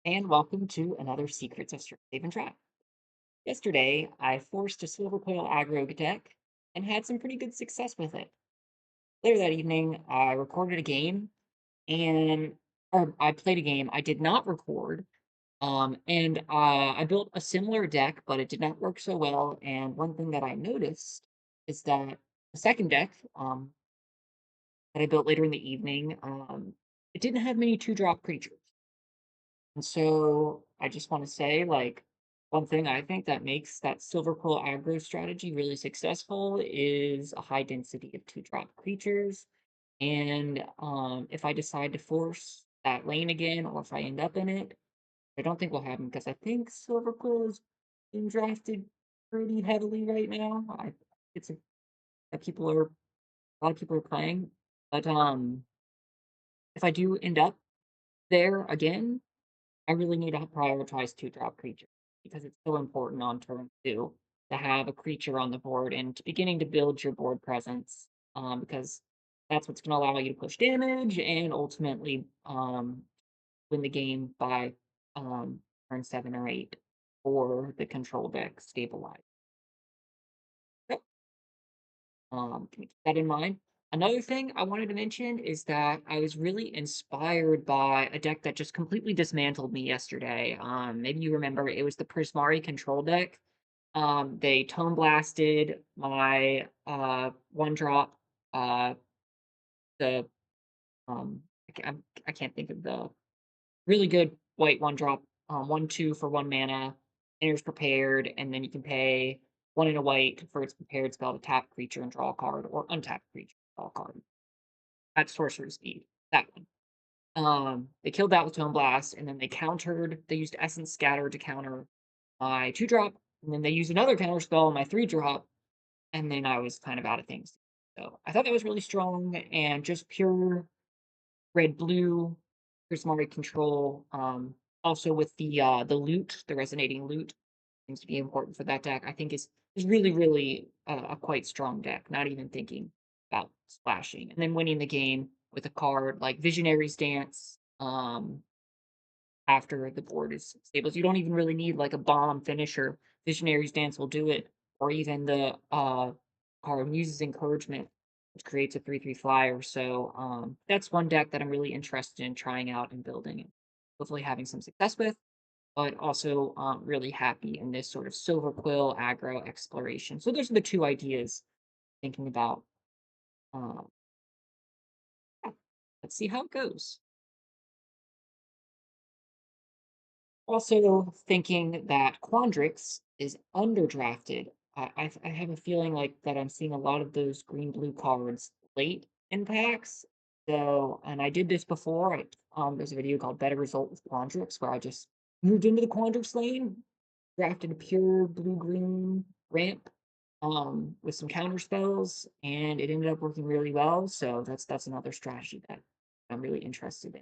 And welcome to another Secrets of Save and Trap. Yesterday, I forced a Silverquill Aggro deck and had some pretty good success with it. Later that evening, I recorded a game and or I played a game I did not record. I built a similar deck, but it did not work so well. And one thing that I noticed is that the second deck, that I built later in the evening, it didn't have many two-drop creatures. And so I just want to say, one thing I think that makes that Silverquill aggro strategy really successful is a high density of two-drop creatures. And if I decide to force that lane again, or if I end up in it, I don't think will happen because I think Silverquill is being drafted pretty heavily right now. It's a that people are a lot of people are playing, but if I do end up there again, I really need to prioritize two-drop creatures because it's so important on turn two to have a creature on the board and beginning to build your board presence, because that's what's going to allow you to push damage and ultimately win the game by turn 7 or 8 for the control deck stabilize. Keep that in mind. Another thing I wanted to mention is that I was really inspired by a deck that just completely dismantled me yesterday. Maybe you remember it was the Prismari control deck. They tone blasted my one drop, uh, the I can't think of the really good white one drop, 1/2 for 1 mana, enters prepared, and then you can pay 1 and a white for its prepared spell to tap creature and draw a card, or untap creature, draw a card. At sorcery speed. That one. They killed that with Tone Blast, and then they used Essence Scatter to counter my 2 drop, and then they used another counter spell on my 3 drop, and then I was kind of out of things. So I thought that was really strong and just pure red blue. Here's more control. Also with the loot, the resonating loot seems to be important for that deck. I think is really really a quite strong deck. Not even thinking about splashing and then winning the game with a card like Visionary's Dance. After the board is stable, so you don't even really need like a bomb finisher. Visionary's Dance will do it, or even the card Muse's Encouragement, which creates a 3/3 flyer. So that's one deck that I'm really interested in trying out and building and hopefully having some success with. But also really happy in this sort of Silver Quill aggro exploration. So those are the two ideas thinking about. Um, yeah, let's see how it goes. Also thinking that Quandrix is underdrafted. I have a feeling like that I'm seeing a lot of those green blue cards late in packs. So, and I did this before. There's a video called Better Result with Quandrix where I just moved into the Quandrix lane, drafted a pure blue green ramp with some counter spells, and it ended up working really well. So that's another strategy that I'm really interested in,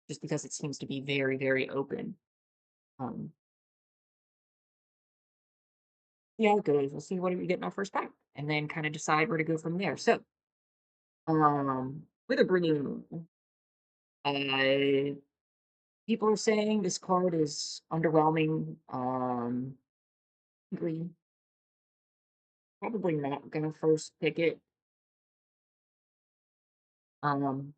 just because it seems to be very, very open. Um, see how it goes. We'll see what we get in our first pack, and then kind of decide where to go from there. So, with a balloon, uh, people are saying this card is underwhelming. Agree. Probably not gonna first pick it. Um,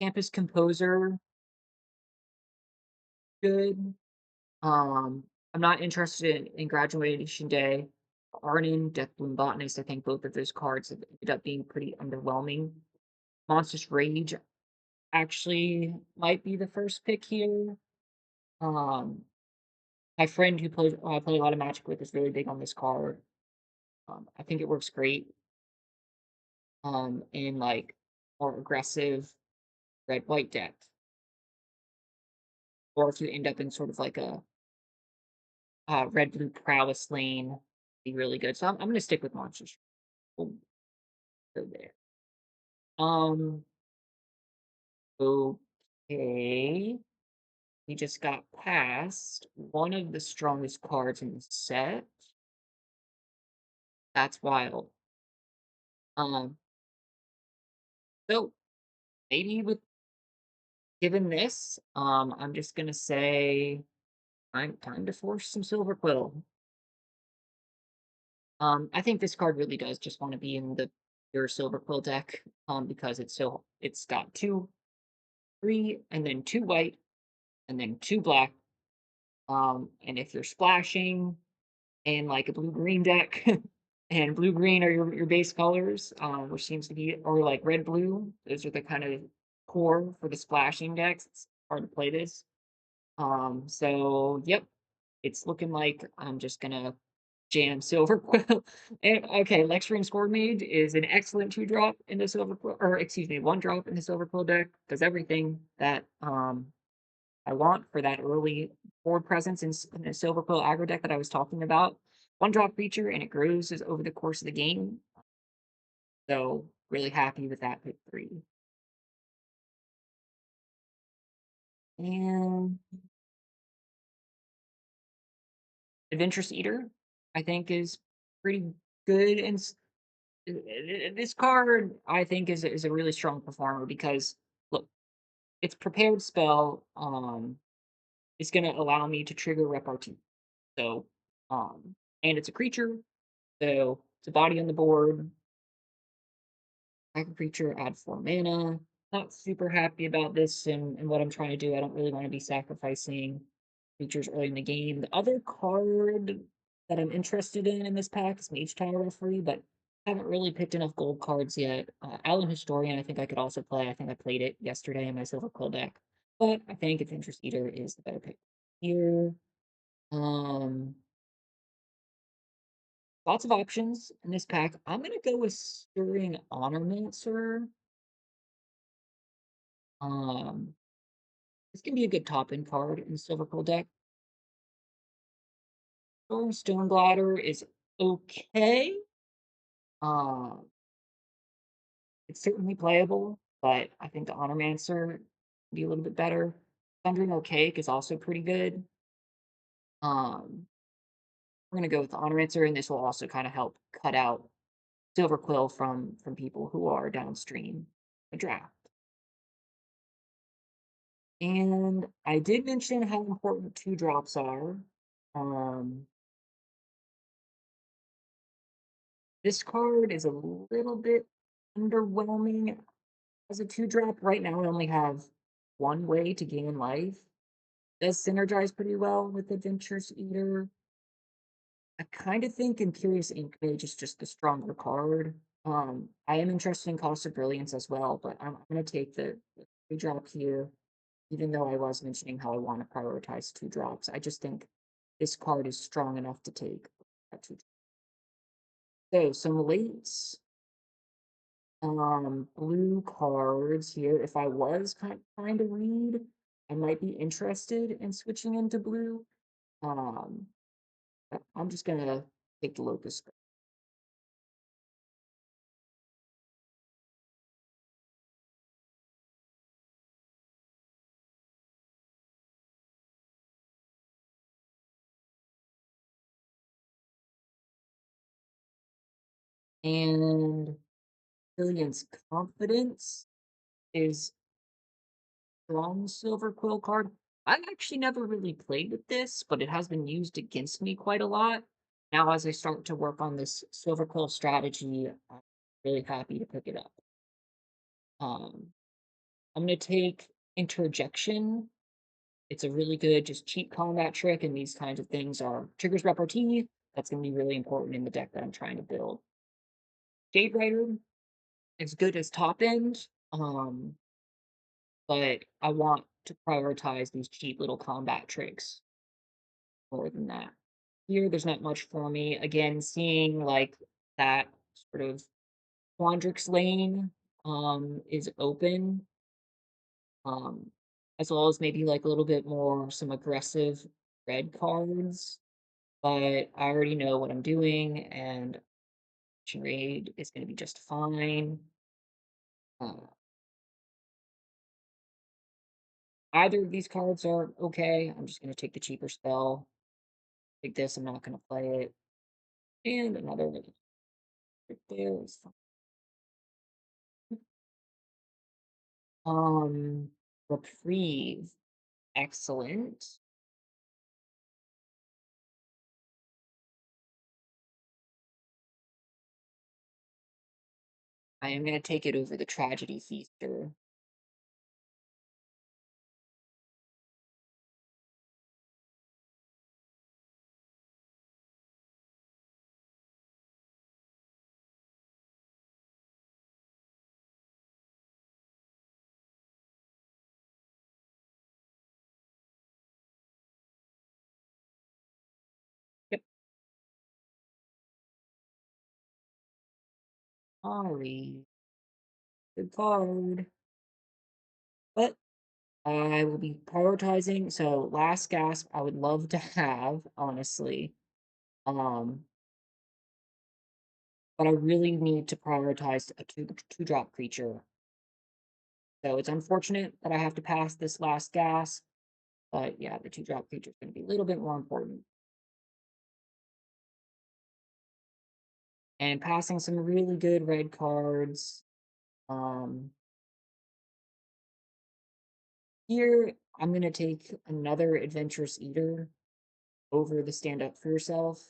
Campus Composer, good. Um, I'm not interested in Graduation Day. Arnin, Death Bloom Botanist, I think both of those cards have ended up being pretty underwhelming. Monstrous Rage actually might be the first pick here. Um, my friend who I play a lot of Magic with is really big on this card. I think it works great in like more aggressive red white decks, or if you end up in sort of like a red blue prowess lane, be really good. So I'm going to stick with monsters. We'll go there. Um. Okay. We just got past one of the strongest cards in the set. That's wild. Um. So maybe with Given this, I'm just gonna say I'm time to force some Silverquill. I think this card really does just want to be in the pure Silverquill deck, because it's got two, three, and then two white, and then two black. And if you're splashing in like a blue green deck, and blue green are your base colors, which seems to be, or like red blue, those are the kind of core for the splashing decks. It's hard to play this. So yep, it's looking like I'm just gonna jam Silverquill. And okay, Lecturing Score Mage is an excellent two drop in the Silverquill, or excuse me, one drop in the Silverquill deck. Does everything that I want for that early board presence in the Silverquill aggro deck that I was talking about. One drop creature and it grows over the course of the game. So really happy with that pick three. And Adventurous Eater, I think, is pretty good. And this card, I think, is a really strong performer because look, its prepared spell is going to allow me to trigger repartee. So, and it's a creature, so it's a body on the board. Sack a creature, add 4 mana. Not super happy about this and what I'm trying to do. I don't really want to be sacrificing creatures early in the game. The other card that I'm interested in this pack is Mage Tower Referee, but I haven't really picked enough gold cards yet. Alan Historian, I think I could also play. I think I played it yesterday in my Silver Quill deck. But I think Adventurous Eater is the better pick here. Um, Lots of options in this pack. I'm gonna go with Stirring Honormancer. Um, this can be a good top end card in the Silverquill deck. Stone Bladder is okay. Um, it's certainly playable, but I think the Honormancer would be a little bit better. Thundering Archaic is also pretty good. Um, we're gonna go with the Honormancer, and this will also kind of help cut out Silverquill from people who are downstream the draft. And I did mention how important two drops are. Um, this card is a little bit underwhelming as a two drop. Right now, I only have one way to gain life. Does synergize pretty well with Adventurous Eater. I kind of think Imperious Ink Mage is just the stronger card. I am interested in Cost of Brilliance as well, but I'm going to take the three drop here, even though I was mentioning how I want to prioritize two drops. I just think this card is strong enough to take at two. So some late blue cards here. If I was trying to read, I might be interested in switching into blue. Um, but I'm just gonna take the locust. And Brilliance Confidence is strong silver quill card. I've actually never really played with this, but it has been used against me quite a lot. Now, as I start to work on this silver quill strategy, I'm really happy to pick it up. Um, I'm gonna take Interjection. It's a really good, just cheap combat trick, and these kinds of things are triggers repartee. That's going to be really important in the deck that I'm trying to build. Jade Rider is good as top end, but I want to prioritize these cheap little combat tricks more than that. Here, there's not much for me. Again, seeing like that sort of Quandrix lane is open, um, as well as maybe like a little bit more some aggressive red cards. But I already know what I'm doing, and Raid is going to be just fine. Uh, Either of these cards are okay. I'm just going to take the cheaper spell. Take this, I'm not going to play it. And another right there is fine. Reprieve. Excellent. I am going to take it over the Tragedy Feaster. Yep. Sorry. Good card. But I will be prioritizing. So last gasp, I would love to have, honestly. Um, but I really need to prioritize a two drop creature. So it's unfortunate that I have to pass this last gasp. But yeah, the two drop creature is going to be a little bit more important. And passing some really good red cards. Um, Here, I'm going to take another Adventurous Eater over the Stand Up for Yourself.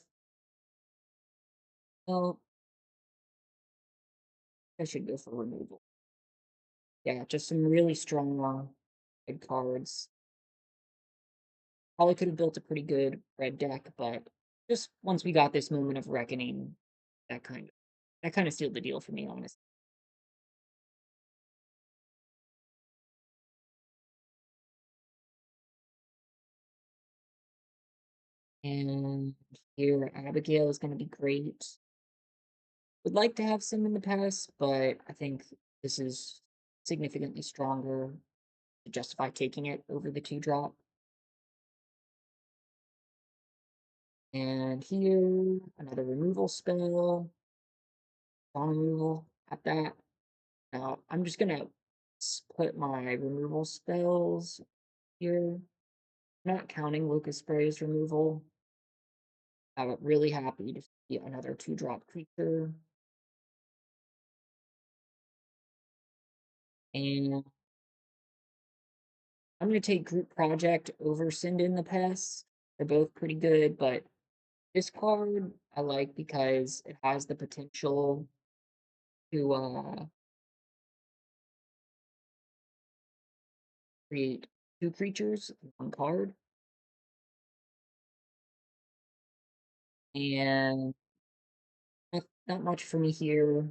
Well, I should go for removal. Yeah, just some really strong red cards. Probably could have built a pretty good red deck, but just once we got this moment of reckoning, that kind of that kind of sealed the deal for me, honestly. And here, Abigail is going to be great. Would like to have some in the past, but I think this is significantly stronger to justify taking it over the two drop. And here, another removal spell, on removal at that. Now, I'm just gonna put my removal spells here, not counting Locust Spray's removal. I'm really happy to see another two drop creature. And I'm going to take Group Project over Send in the Pests. They're both pretty good, but this card I like because it has the potential to create two creatures in one card. And not much for me here.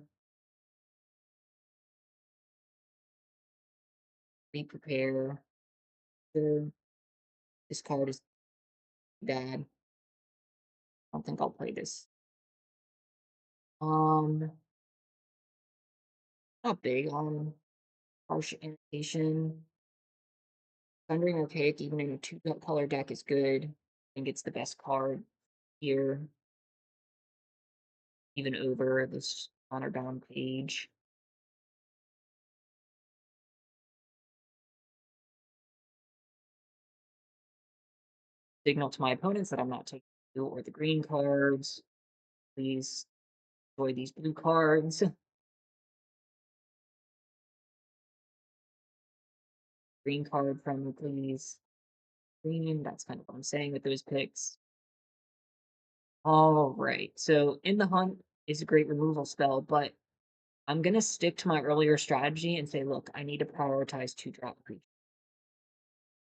Be prepare. Sure, this card is bad. I don't think I'll play this. Um, Not big on harsh annotation. Thundering Archaic, even in a two color deck, is good. I think it's the best card here, even over this honor bound page. Signal to my opponents that I'm not taking the blue or the green cards. Please enjoy these blue cards. Green card from me, please. Green, that's kind of what I'm saying with those picks. All right, so In the Hunt is a great removal spell, but I'm gonna stick to my earlier strategy and say, look, I need to prioritize two drop creatures.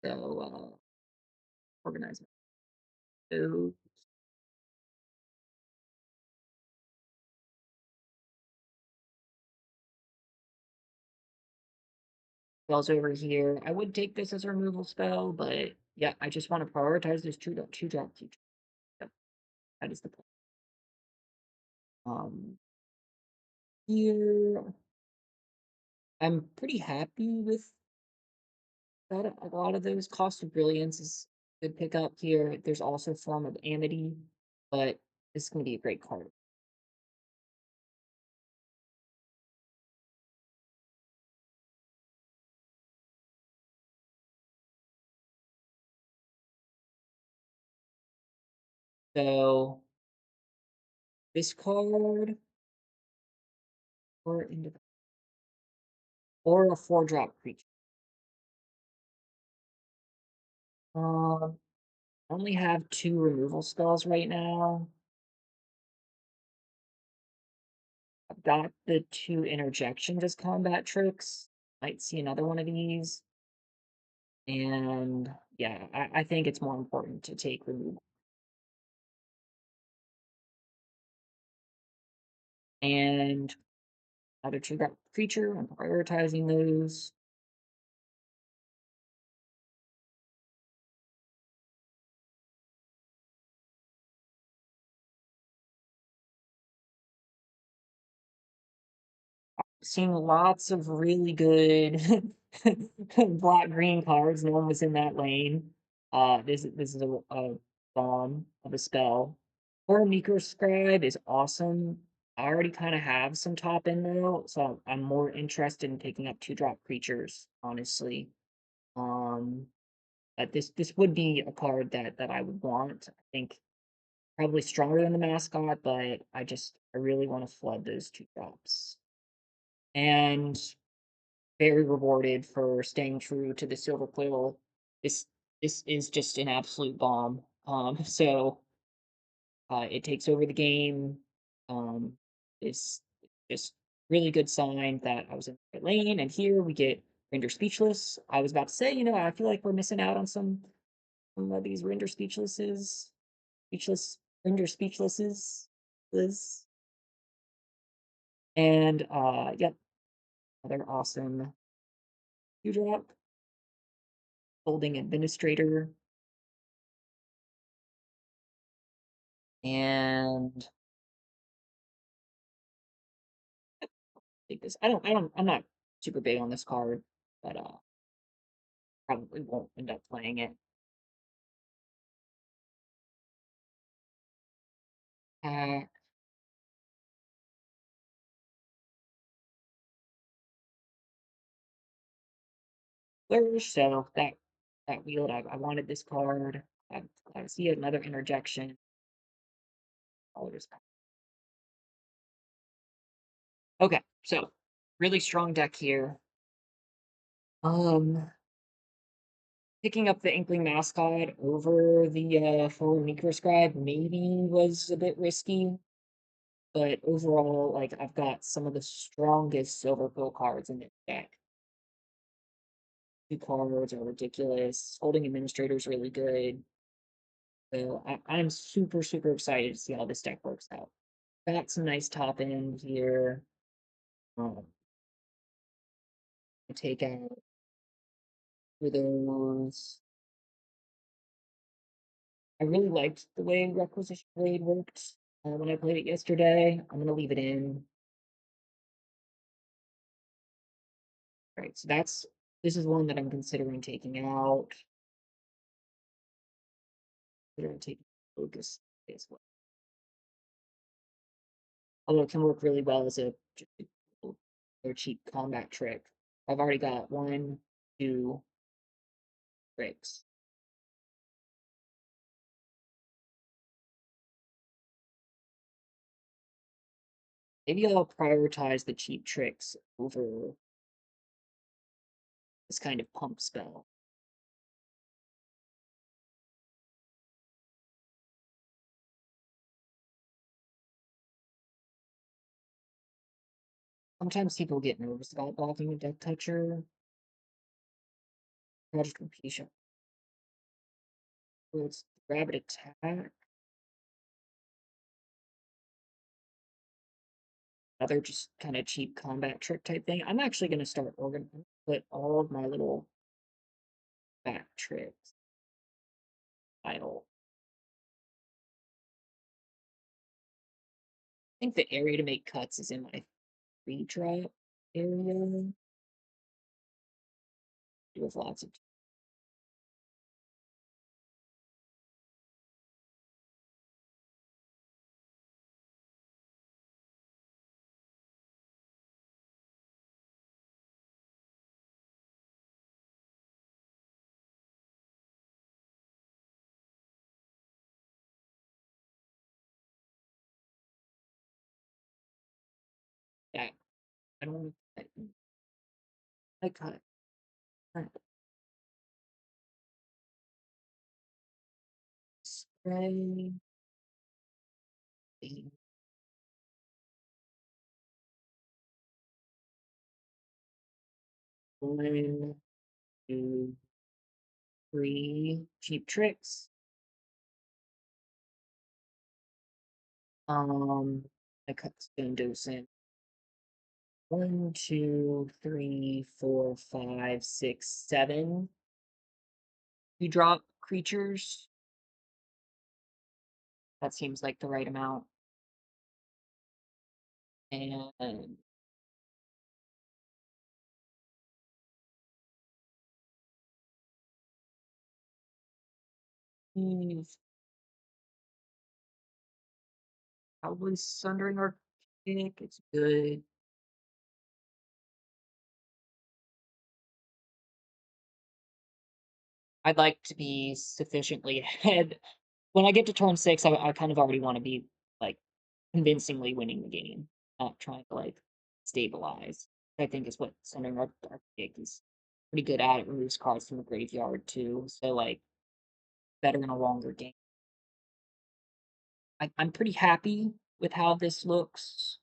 So organize my spells over here. I would take this as a removal spell, but yeah, I just want to prioritize this two drop creature. Yep, that is the plan. Here I'm pretty happy with that. A lot of those Cost of Brilliance is a good pickup here. There's also Form of Amity, but this is gonna be a great card. So this card or into or a four drop creature. I only have 2 removal spells right now. I've got the 2 interjections as combat tricks. Might see another one of these. And yeah, I think it's more important to take removal. And other 2 got creature. I'm prioritizing those. Seen lots of really good black green cards. No one was in that lane. This is a bomb of a spell. Or Microscribe is awesome. I already kind of have some top end though, so I'm more interested in picking up 2-drop creatures, honestly. Um, but this would be a card that I would want. I think probably stronger than the mascot, but I really want to flood those 2 drops. And very rewarded for staying true to the Silverquill. This this is just an absolute bomb. So it takes over the game. It's just really good sign that I was in the right lane, and here we get Render Speechless. I was about to say, I feel like we're missing out on some of these Render Speechlesses, Speechless Render Speechlesses, Liz, and yep, another awesome 2-drop. Holding Administrator, and take this. I'm not super big on this card, but probably won't end up playing it. Uh, Flourish, so that wheeled. I wanted this card. I see another interjection. I'll just okay. So really strong deck here. Um, Picking up the Inkling mascot over the forward Microscribe maybe was a bit risky, but overall, like I've got some of the strongest silver pill cards in this deck. 2 cards are ridiculous. Holding Administrator is really good. So I'm super, super excited to see how this deck works out. Got some nice top end here. Um, I take out for those. I really liked the way Requisition Blade worked when I played it yesterday. I'm gonna leave it in. All right, so this is one that I'm considering taking out. Considering taking focus as well. Although it can work really well as a cheap combat trick. I've already got 1, 2 tricks. Maybe I'll prioritize the cheap tricks over this kind of pump spell. Sometimes people get nervous about blocking a death toucher. Project Completion. So it's Rapid Attack. Another just kind of cheap combat trick type thing. I'm actually going to start put all of my little back tricks. Idle. I think the area to make cuts is in my 3-drop area. With lots of that. I don't I cut. Ray. Eight, 1, 2, 3. Cheap tricks. I cut stone docent. 1, 2, 3, 4, 5, 6, 7. You drop creatures. That seems like the right amount. And hmm, probably Sundering Arctic. It's good. I'd like to be sufficiently ahead. When I get to turn 6, I kind of already want to be like convincingly winning the game, not trying to like stabilize. I think is what Sundering Arctic is pretty good at. It removes cards from the graveyard too, so like better in a longer game. I'm pretty happy with how this looks.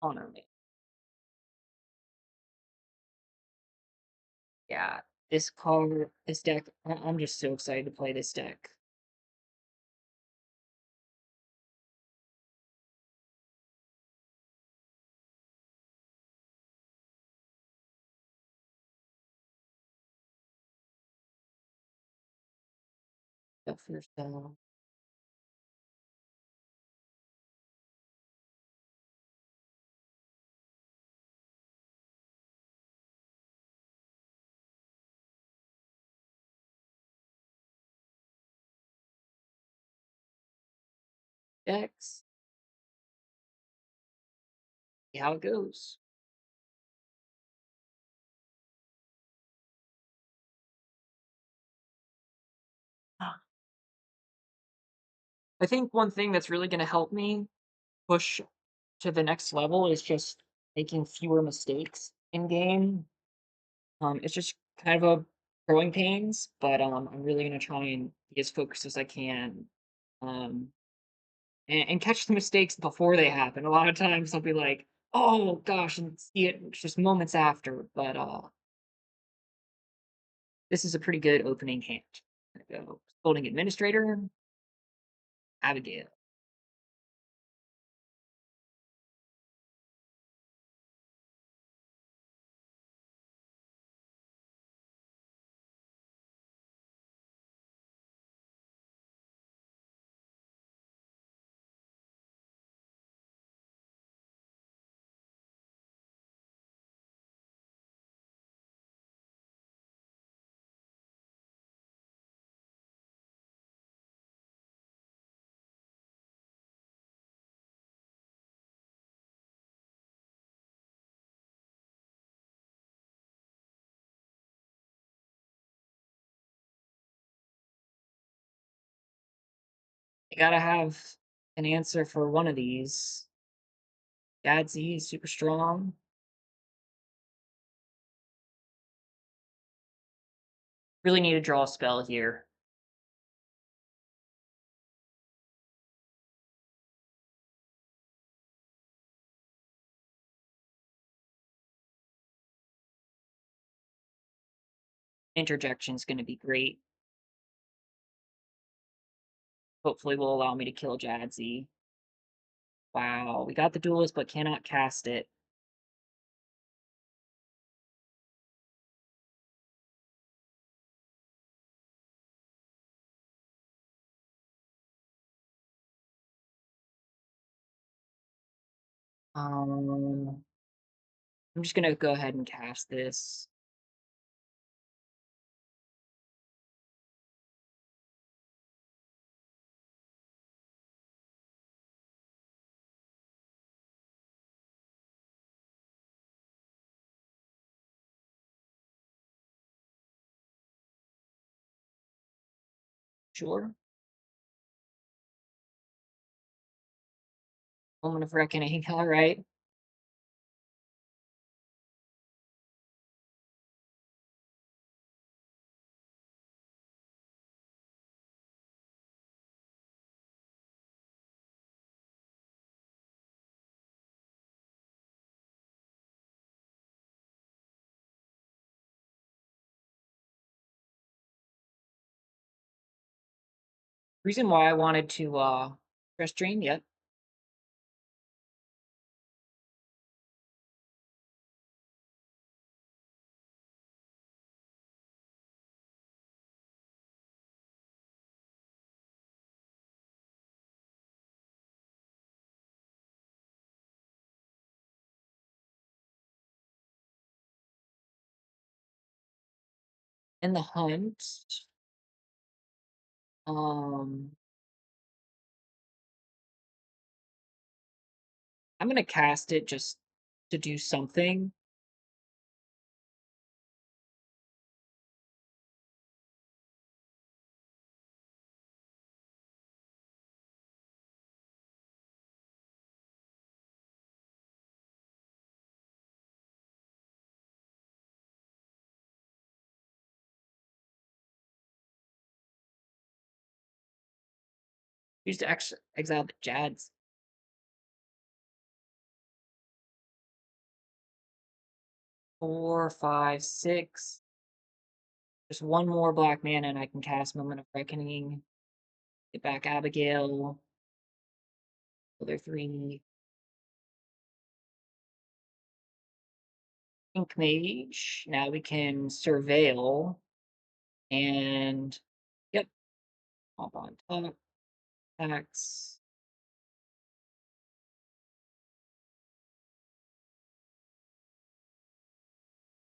Honor me. Yeah, this deck, I'm just so excited to play this deck. Go first, decks. See how it goes. I think one thing that's really going to help me push to the next level is just making fewer mistakes in game. It's just kind of a growing pains, but I'm really gonna try and be as focused as I can, um, and catch the mistakes before they happen. A lot of times I'll be like, "Oh gosh," and see it just moments after. But this is a pretty good opening hand. Gonna go Holding Administrator, Abigail. I gotta have an answer for one of these. Gadsy is super strong. Really need to draw a spell here. Interjection's gonna be great. Hopefully will allow me to kill Jadsy. Wow, we got the duelist but cannot cast it. Um, I'm just gonna go ahead and cast this. Sure. Moment of reckoning. All right. Reason why I wanted to stress drain. Yep. In the hunt, um, I'm gonna cast it just to do something. Use to exile the Jads. 4, 5, 6. Just one more black mana, and I can cast Moment of Reckoning. Get back Abigail. Other 3. Pink Mage. Now we can Surveil. And, yep, hop on top. Attacks.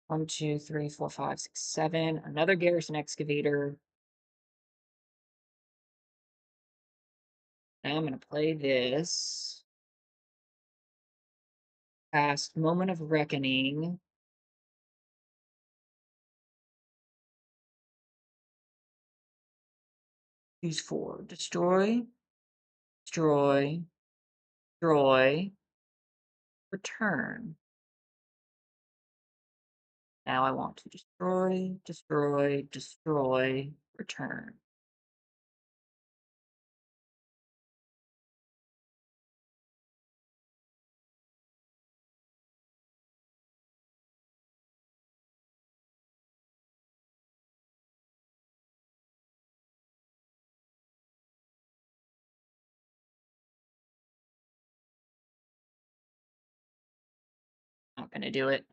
1, 2, 3, 4, 5, 6, 7. Another Garrison Excavator. Now I'm going to play this. Cast Moment of Reckoning. Use 4. Destroy. Destroy. Destroy. Return. Now I want to destroy, destroy, destroy, return. Not gonna do it.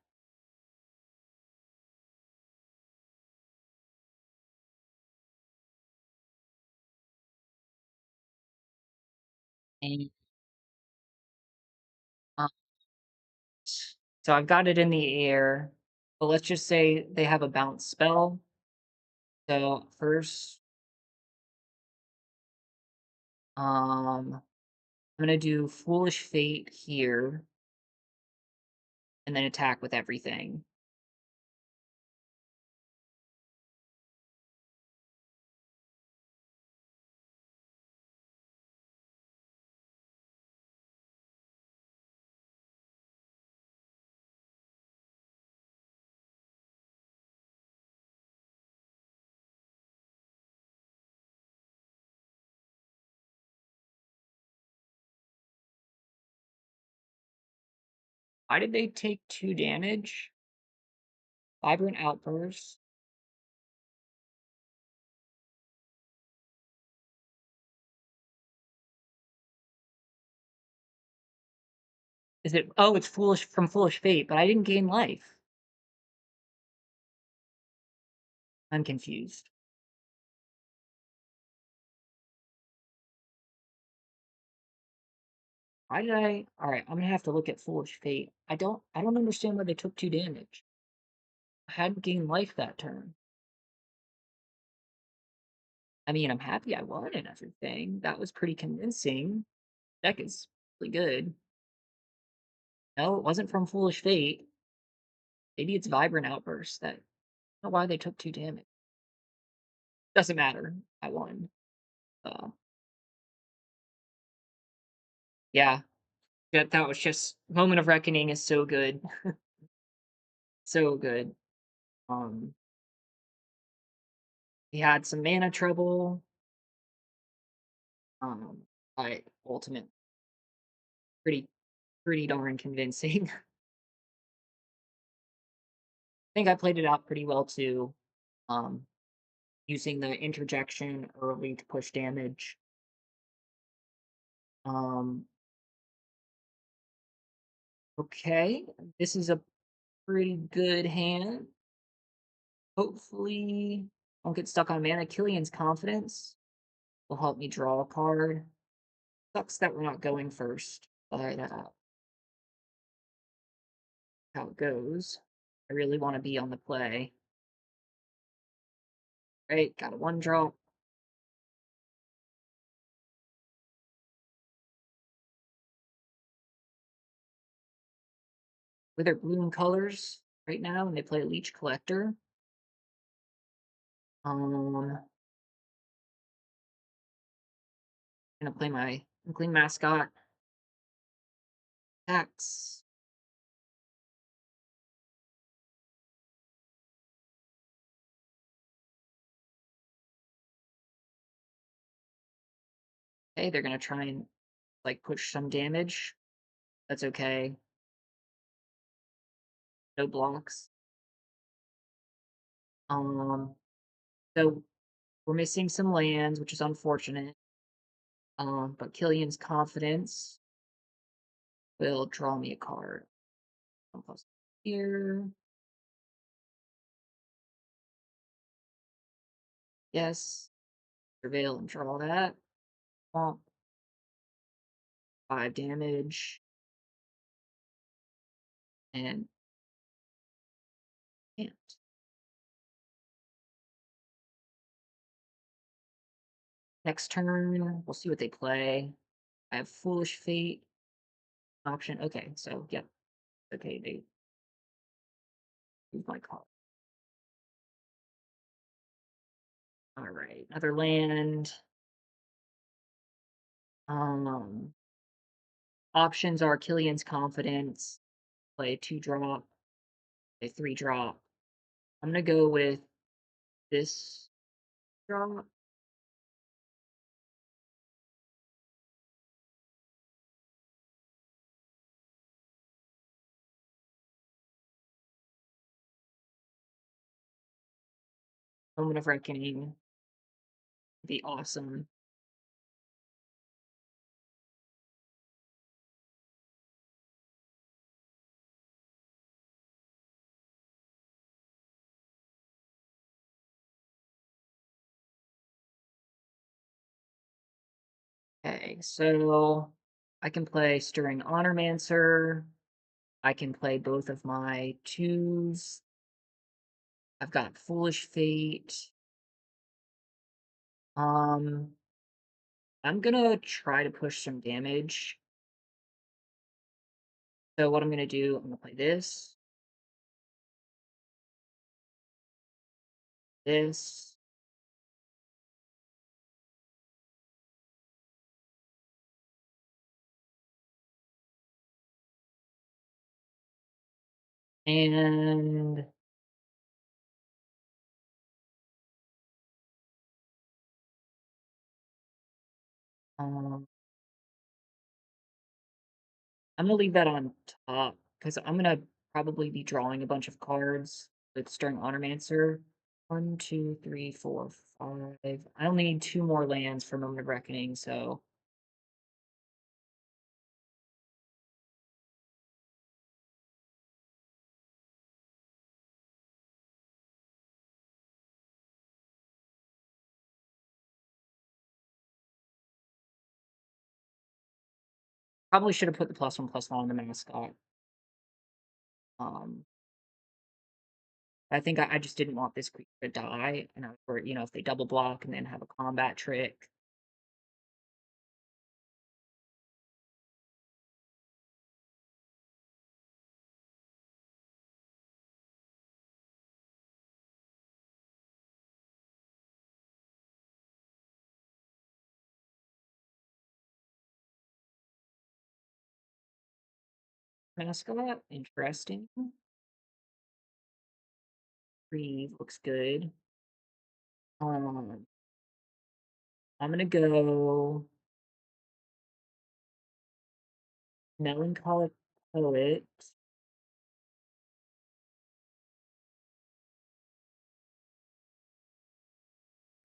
And, uh, so I've got it in the air, but let's just say they have a bounce spell. So first, I'm gonna do Foolish Fate here, and then attack with everything. Why did they take 2 damage? Vibrant Outburst. Is it? Oh, it's Foolish from Foolish Fate, but I didn't gain life. I'm confused. Why did I? All right, I'm gonna have to look at Foolish Fate. I don't understand why they took 2 damage. I hadn't gained life that turn. I mean, I'm happy I won and everything. That was pretty convincing. Deck is really good. No, it wasn't from Foolish Fate. Maybe it's Vibrant Outburst. That I don't know why they took 2 damage. Doesn't matter. I won. Uh, yeah. That was just Moment of Reckoning is so good. So good. Um, he had some mana trouble, but ultimate pretty pretty darn convincing. I think I played it out pretty well too. Um, Using the interjection early to push damage. Um, okay, this is a pretty good hand. Hopefully, I won't get stuck on mana. Killian's Confidence will help me draw a card. Sucks that we're not going first, but how it goes. I really want to be on the play. Right, got a one drop. With their bloom colors right now, and they play Leech Collector. I'm gonna play my Inkling Mascot. Tax. Okay, they're gonna try and like push some damage. That's okay. No blocks. Um, so we're missing some lands, which is unfortunate. But Killian's Confidence will draw me a card. One plus here. Yes. Prevail and draw that. Womp. 5 damage. And can't. Next turn, we'll see what they play. I have Foolish Fate option. Okay, so yep. Okay, they use my card. Alright, another land. Um Options are Killian's Confidence, play 2 drop, a 3 drop. I'm gonna go with this drop. Moment of Reckoning. Be awesome. Okay, so I can play Stirring Honormancer. I can play both of my twos. I've got Foolish Fate. Um, I'm gonna try to push some damage. So what I'm gonna do, I'm gonna play this, and um, I'm gonna leave that on top because I'm gonna probably be drawing a bunch of cards with Stirring Honormancer. One, two, three, four, five. I only need 2 more lands for Moment of Reckoning, so probably should have put the +1/+1 on the mascot. Um, I think I just didn't want this creature to die, and I was worried, if they double block and then have a combat trick. mascot. Interesting. Reeve looks good. Um, I'm gonna go melancholic poet.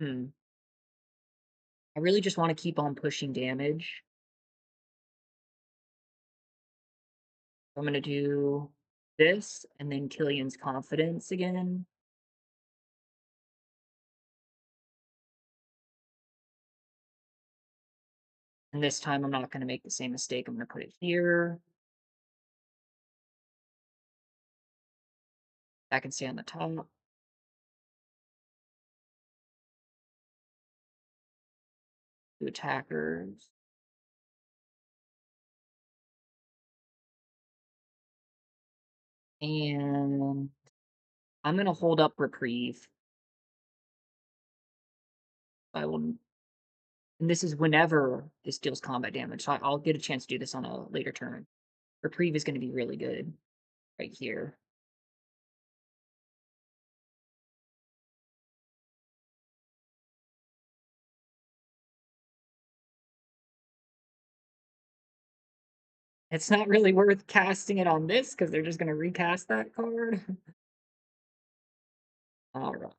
Hmm. I really just want to keep on pushing damage. I'm gonna do this and then Killian's confidence again. And this time I'm not gonna make the same mistake. I'm gonna put it here. That can stay on the top. Two attackers. And I'm gonna hold up reprieve. I will, and this is whenever this deals combat damage. So I'll get a chance to do this on a later turn. Reprieve is gonna be really good right here. It's not really worth casting it on this because they're just gonna recast that card. All right.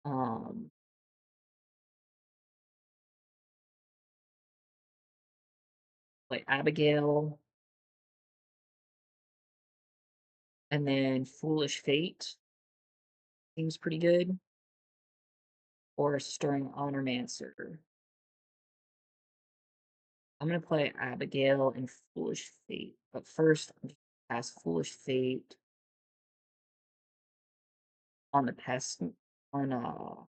Um, like Abigail, and then Foolish Fate seems pretty good, or Stirring Honormancer. I'm gonna play Abigail and Foolish Fate, but first I'm just gonna cast Foolish Fate on the pest on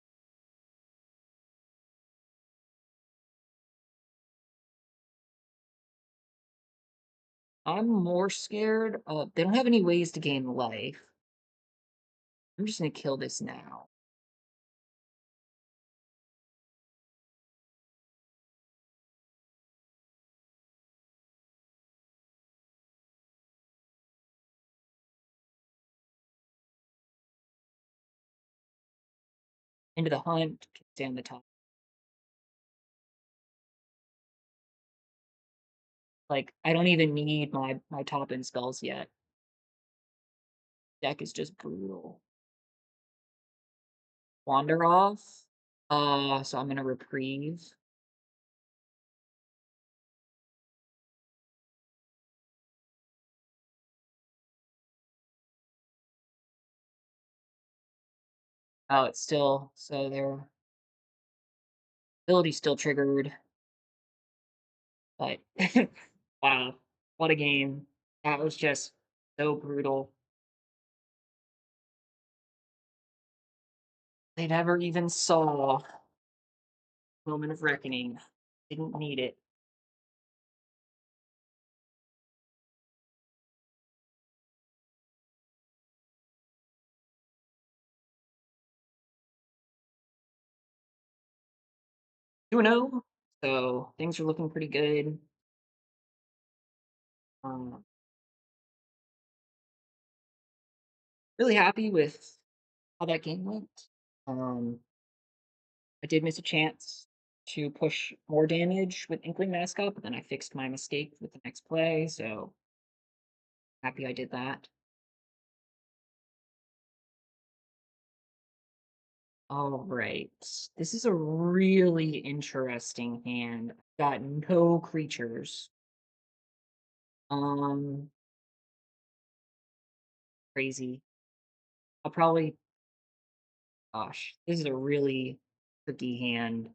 I'm more scared of they don't have any ways to gain life. I'm just gonna kill this now. Into the hunt, stay on the top. Like I don't even need my top end spells yet. Deck is just brutal. Wander off. So I'm gonna reprieve. Oh, it's still so their ability's still triggered, but wow, what a game. That was just so brutal. They never even saw Moment of Reckoning. Didn't need it. You know, so things are looking pretty good. Um, really happy with how that game went. Um, I did miss a chance to push more damage with Inkling Mascot, but then I fixed my mistake with the next play, so happy I did that. All right. This is a really interesting hand. Got no creatures. Um, crazy. I'll probably, gosh, this is a really tricky hand.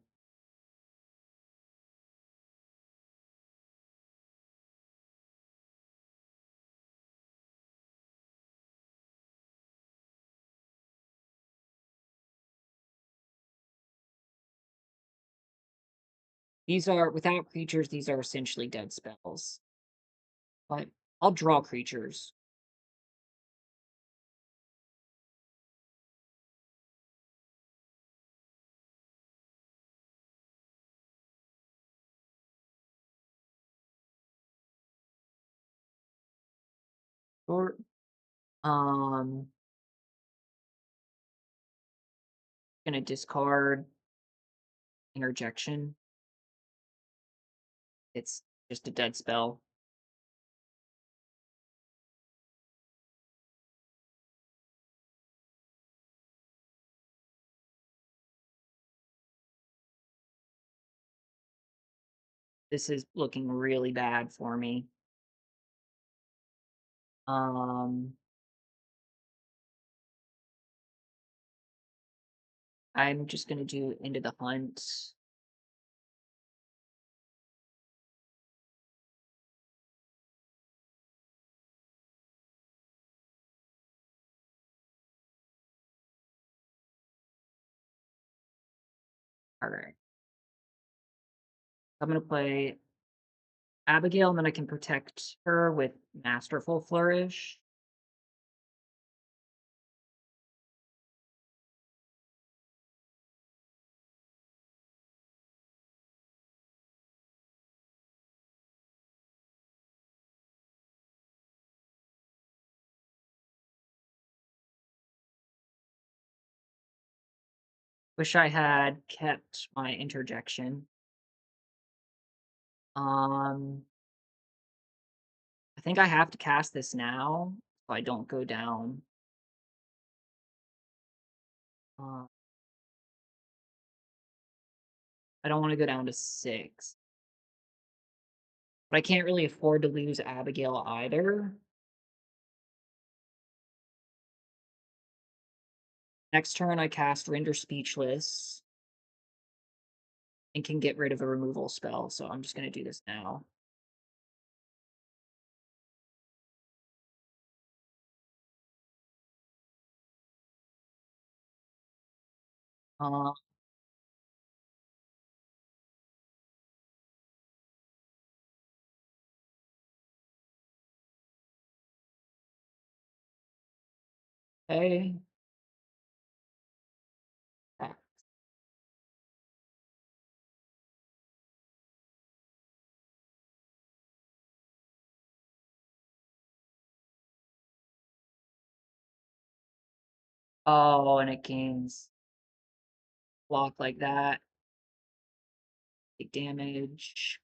These are, without creatures, these are essentially dead spells. But I'll draw creatures. sort. Um, gonna discard interjection. It's just a dead spell. This is looking really bad for me. Um, I'm just gonna do into the hunt. All right. I'm gonna play Abigail, and then I can protect her with Masterful Flourish. Wish I had kept my interjection. Um, I think I have to cast this now so I don't go down. Uh, I don't want to go down to 6. But I can't really afford to lose Abigail either. Next turn, I cast Render Speechless and can get rid of a removal spell, so I'm just going to do this now. Uh, okay. Ah, oh, and it gains block like that. Take damage.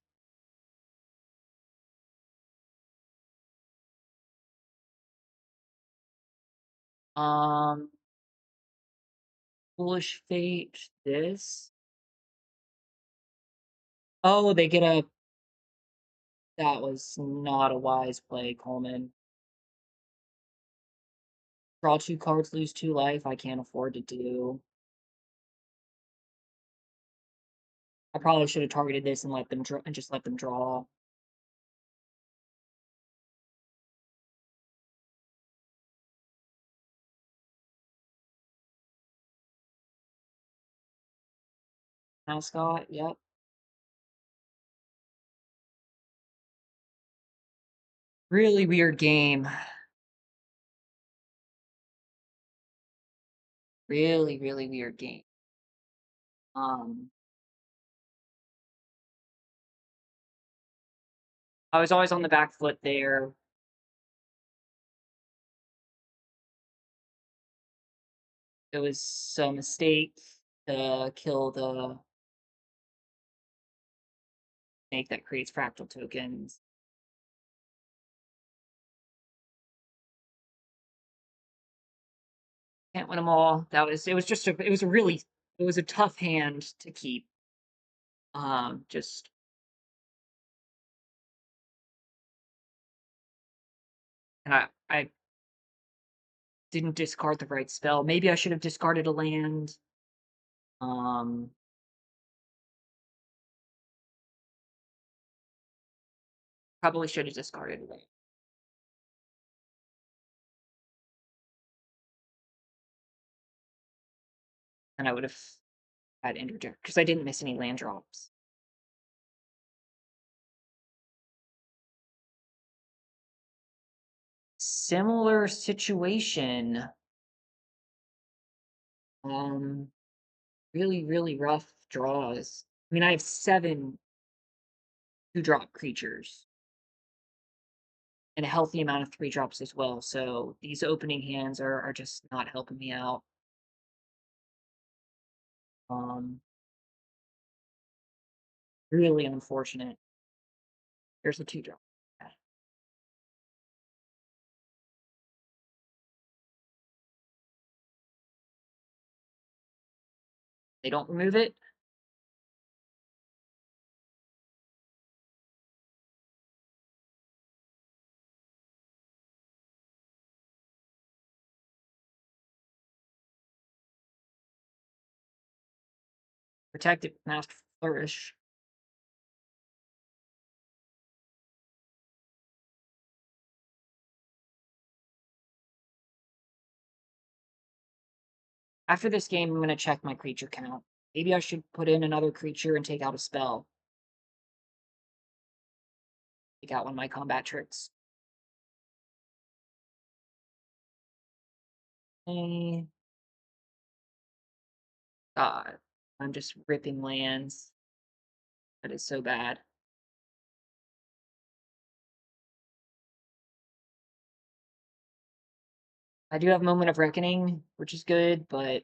Um, Foolish Fate, this. Oh, they get a. That was not a wise play, Coleman. Draw 2 cards, lose 2 life. I can't afford to do. I probably should have targeted this and let them draw and just let them draw. Mascot, yep. Really weird game. Really, really weird game. Um, I was always on the back foot there. It was a mistake to kill the snake that creates fractal tokens. Can't win them all. It was just a it was a really it was a tough hand to keep. Just and I didn't discard the right spell. Maybe I should have discarded a land. Um, Probably should have discarded a land. And I would have had interject because I didn't miss any land drops. Similar situation. Um, Really, really rough draws. I mean, I have 7 2-drop creatures. and a healthy amount of 3 drops as well. So these opening hands are just not helping me out. Um, really unfortunate. Here's the 2 drop. They don't remove it. Protected Master Flourish. After this game, I'm going to check my creature count. Maybe I should put in another creature and take out a spell. Take out one of my combat tricks. Eh, God, I'm just ripping lands. That is so bad. I do have Moment of Reckoning, which is good, but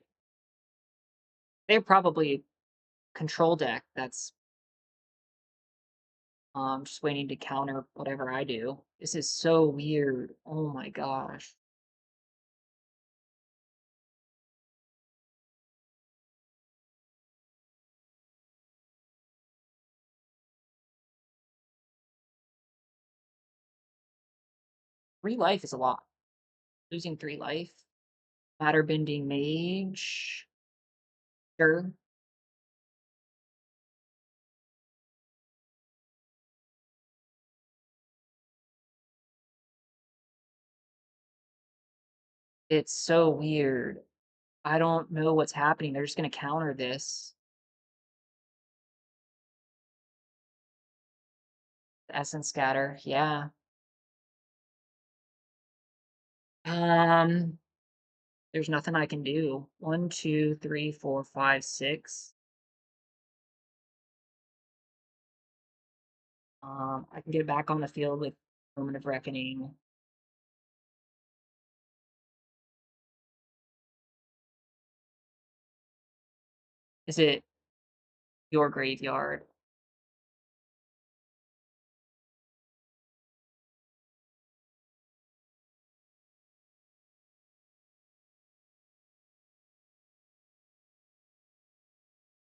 they're probably control deck that's just waiting to counter whatever I do. This is so weird. Oh my gosh. Three life is a lot. Losing 3 life. Matter bending mage. Sure. It's so weird. I don't know what's happening. They're just gonna counter this. Essence scatter. Yeah. Um, there's nothing I can do. 1, 2, 3, 4, 5, 6. I can get back on the field with Moment of Reckoning. Is it your graveyard?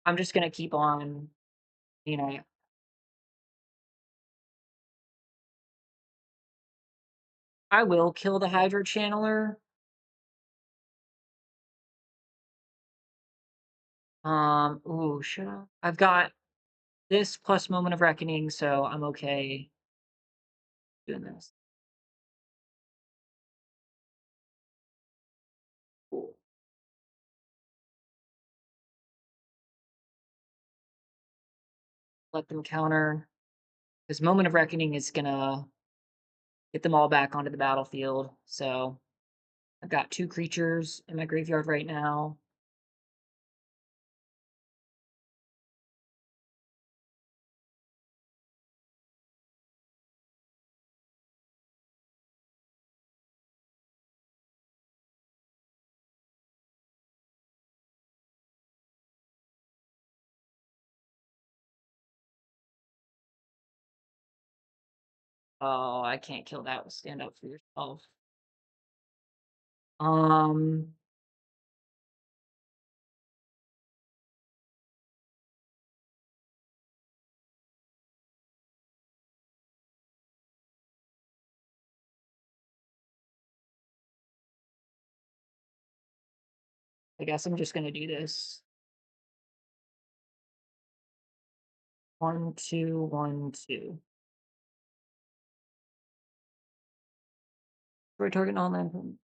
I'm just gonna keep on, you know, I will kill the Hydro Channeler. Ooh, should I? I've got this plus Moment of Reckoning, so I'm okay doing this. Cool. Let them counter. This Moment of Reckoning is gonna get them all back onto the battlefield. So I've got 2 creatures in my graveyard right now. Oh, I can't kill that with Stand Up for Yourself. Um, I guess I'm just gonna do this. 1, 2, 1, 2. For target non-land.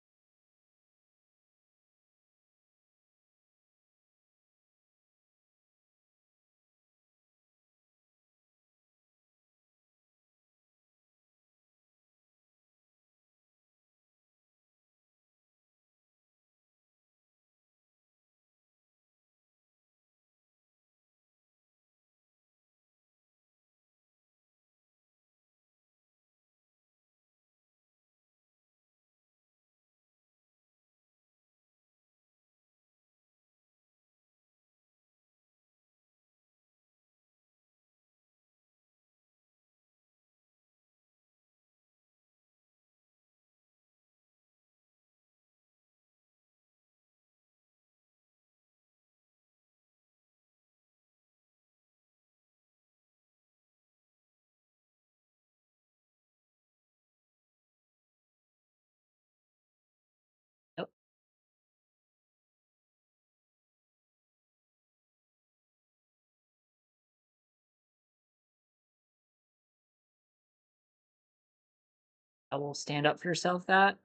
I will stand up for yourself that,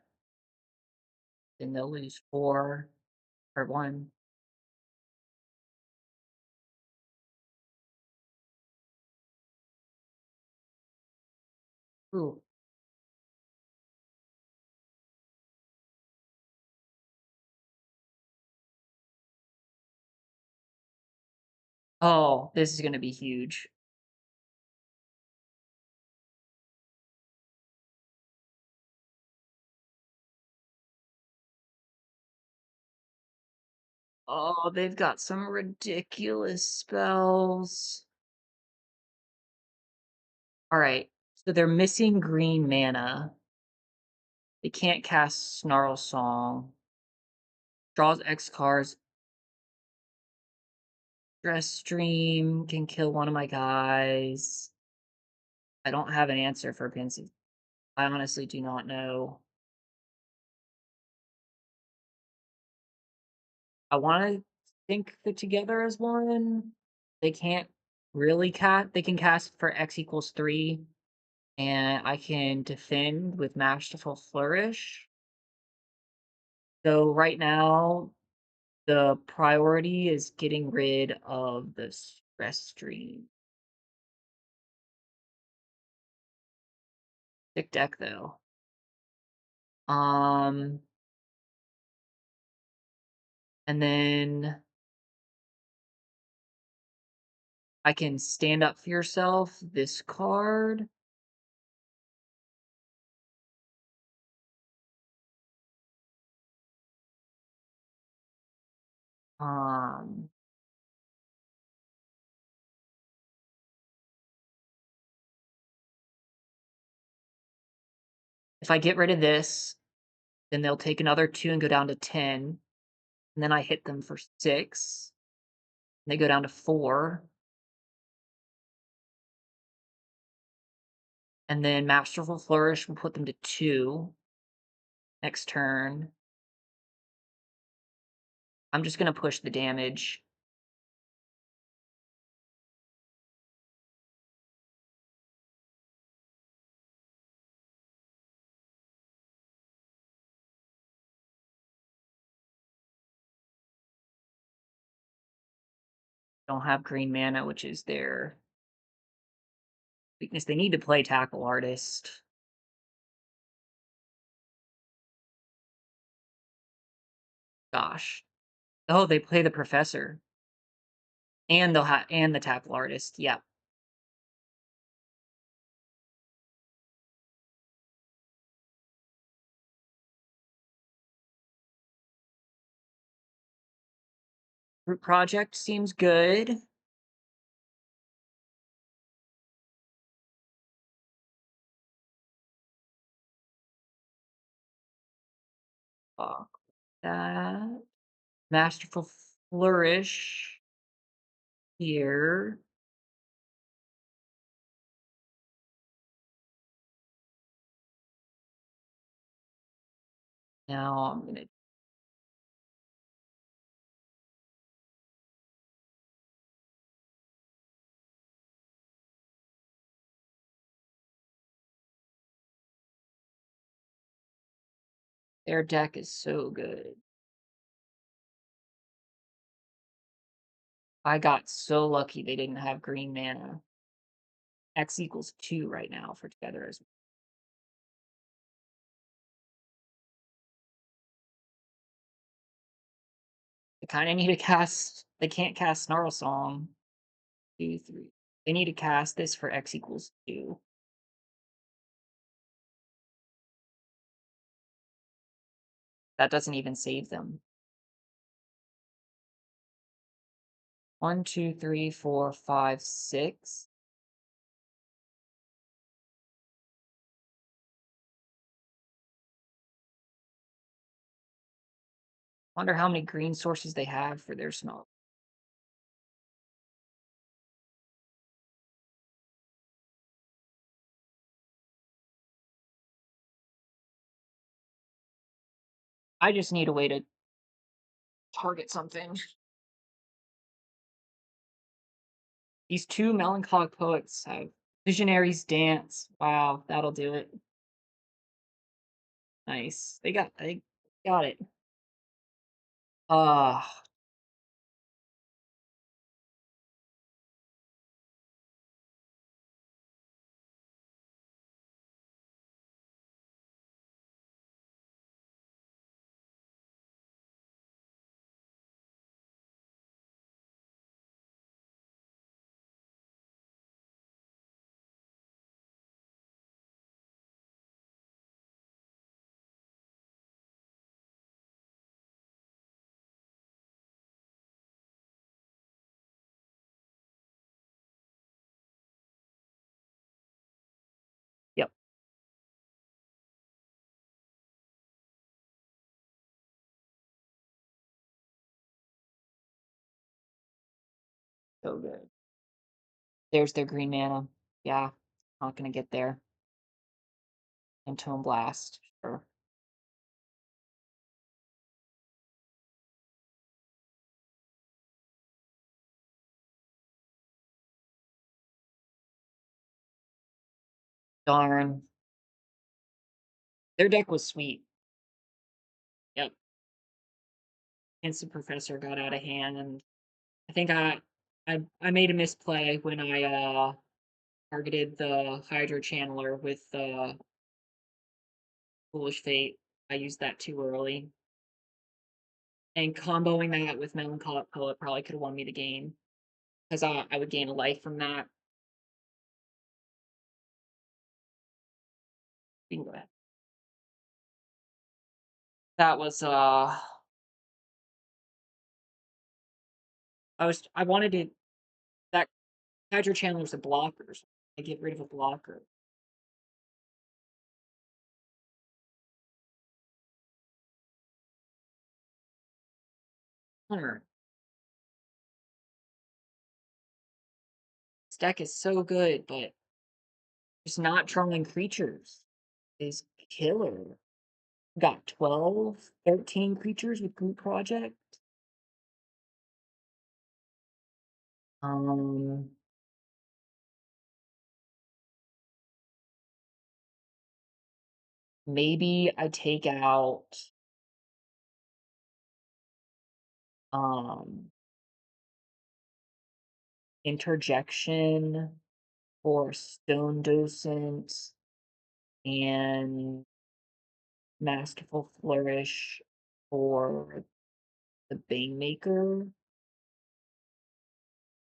then they'll lose 4 or 1. Ooh. Oh, this is gonna be huge. Oh, they've got some ridiculous spells. Alright, so they're missing green mana. They can't cast Snarl Song. Draws X cards. Stress Stream can kill one of my guys. I don't have an answer for Pinsy. I honestly do not know. I wanna think the together as one. They can't really cast they can cast for X equals 3, and I can defend with Masterful Flourish. So right now, the priority is getting rid of the stress stream. Thick deck though. Um, and then I can stand up for yourself this card. Um, if I get rid of this, then they'll take another 2 and go down to 10. And then I hit them for 6. And they go down to 4. And then Masterful Flourish will put them to 2 next turn. I'm just gonna push the damage. Don't have green mana, which is their weakness. They need to play Tackle Artist. Gosh. Oh, they play the Professor. And they'll have and the Tackle Artist. Yep. Group Project seems good. Fuck that. Masterful Flourish here. Now I'm gonna their deck is so good. I got so lucky they didn't have green mana. X equals 2 right now for together as they kinda need to cast they can't cast Snarl Song. 2, 3. They need to cast this for X equals 2. That doesn't even save them. 1, 2, 3, 4, 5, 6. Wonder how many green sources they have for their Snarl. I just need a way to target something. These 2 melancholic poets have Visionary's Dance. Wow, that'll do it. Nice. They got it. Uh, yep, so good. There's their green mana. Yeah, not gonna get there. And Tone Blast, sure. Darn. Their deck was sweet. Yep. Instant Professor got out of hand, and I think I made a misplay when I targeted the Hydro Channeler with Foolish Fate. I used that too early. And comboing that with Melancholic Poet probably could have won me the game. Because I would gain a life from that. You can go ahead. That was I wanted it that Hydro Channeler's a blocker, so I get rid of a blocker. Hunter. This deck is so good, but just not drawing creatures is killer. Got 12, 13 creatures with Group Project. Um, Maybe I take out um Interjection or Stone Docent and Masterful Flourish for the Banemaker.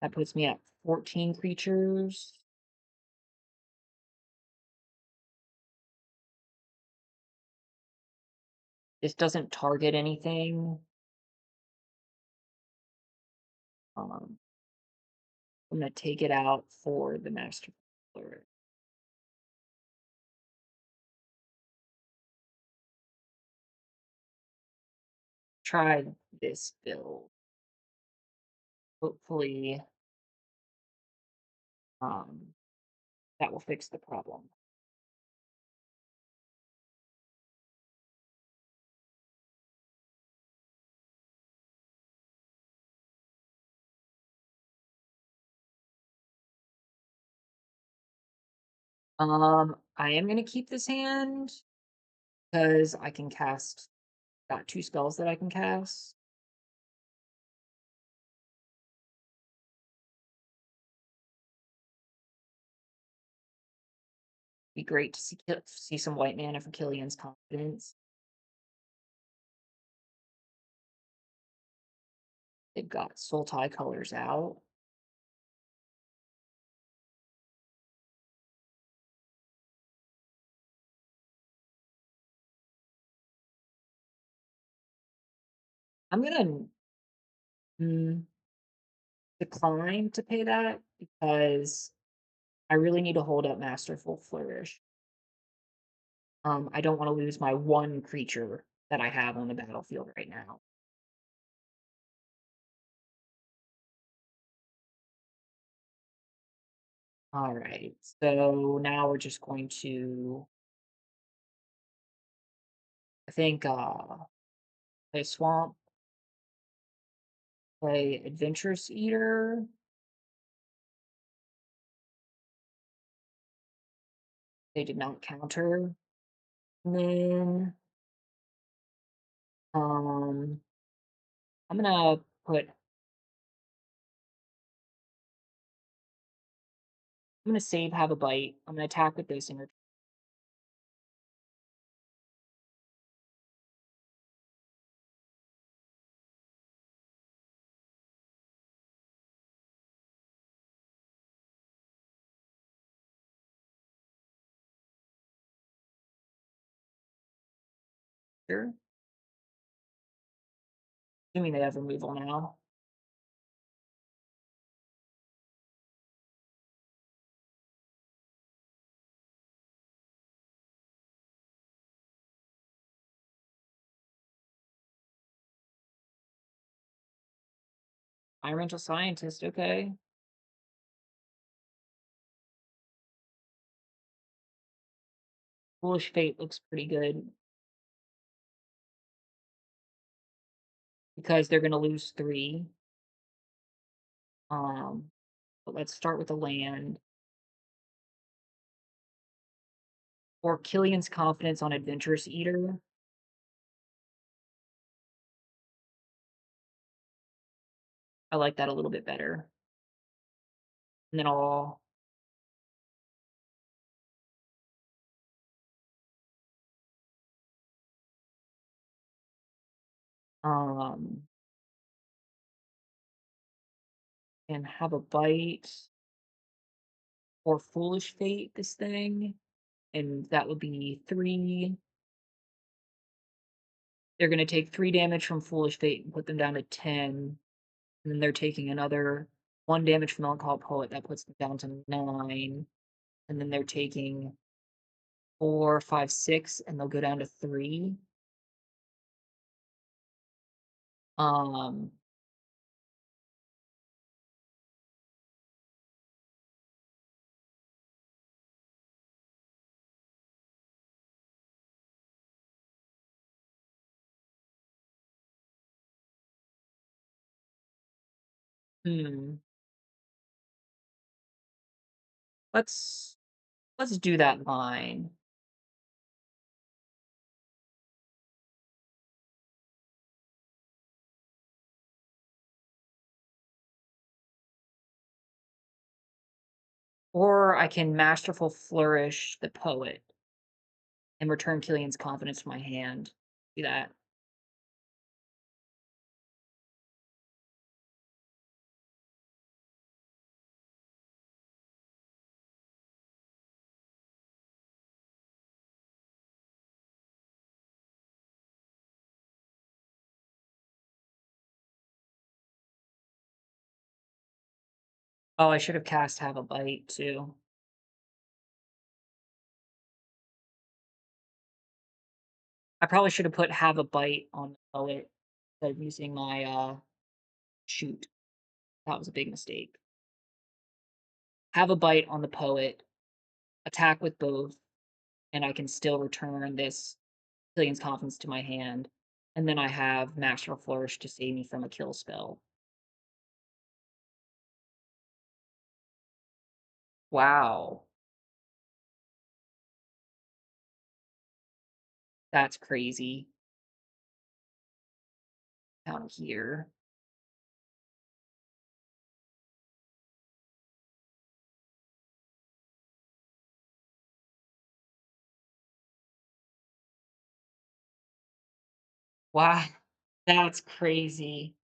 That puts me at 14 creatures. This doesn't target anything. Um, I'm gonna take it out for the Masterful Flourish. Try this build. Hopefully, um, that will fix the problem. I am gonna keep this hand because I can cast. Got two spells that I can cast. Be great to see some white mana for Killian's Confidence. They've got Soul Tie colors out. I'm gonna mm, decline to pay that because I really need to hold up Masterful Flourish. I don't want to lose my one creature that I have on the battlefield right now. All right, so now we're just going to, I think, play Swamp, play Adventurous Eater. They did not counter. And then Um, I'm gonna put. I'm gonna save have a bite. I'm gonna attack with this and return. Assuming they have removal now. Environmental scientist. Okay. Foolish fate looks pretty good because they're gonna lose three. Um, but let's start with the land. Or Killian's confidence on Adventurous Eater. I like that a little bit better. And then I'll um and have a bite or foolish fate this thing. And that would be three. They're gonna take 3 damage from foolish fate and put them down to 10. And then they're taking another 1 damage from Melancholy Poet, that puts them down to 9. And then they're taking 4, 5, 6, and they'll go down to 3. Um, hmm. Let's let's do that line. Or I can Masterful Flourish the Poet and return Killian's confidence to my hand. Do that. Oh, I should have cast Have a Bite too. I probably should have put Have a Bite on the poet instead of using my shoot. That was a big mistake. Have a Bite on the poet, attack with both, and I can still return this Killian's confidence to my hand. And then I have Masterful Flourish to save me from a kill spell. Wow. That's crazy. Down here. Wow. That's crazy.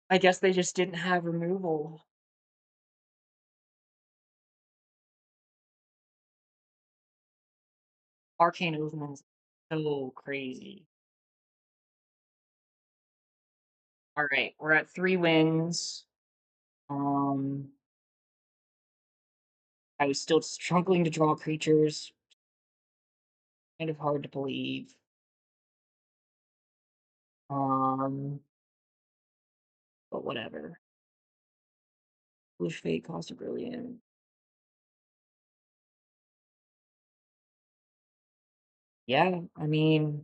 I guess they just didn't have removal. Arcane Oathman's so crazy. Alright, we're at 3 wins. Um, I was still struggling to draw creatures. Kind of hard to believe. Um, but whatever. Foolish Fate cost a brilliant. Yeah, I mean,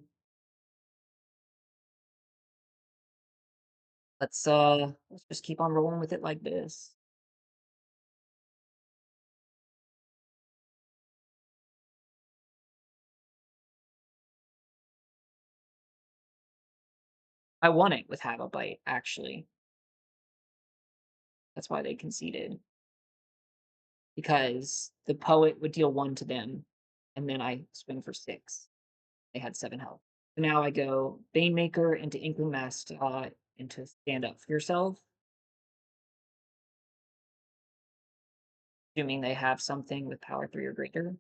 let's just keep on rolling with it like this. I won it with Have a Bite, actually. That's why they conceded, because the poet would deal 1 to them, and then I swing for 6. They had 7 health. So now I go Banemaker into Inkling Mascot into Stand Up for Yourself, assuming they have something with power 3 or greater.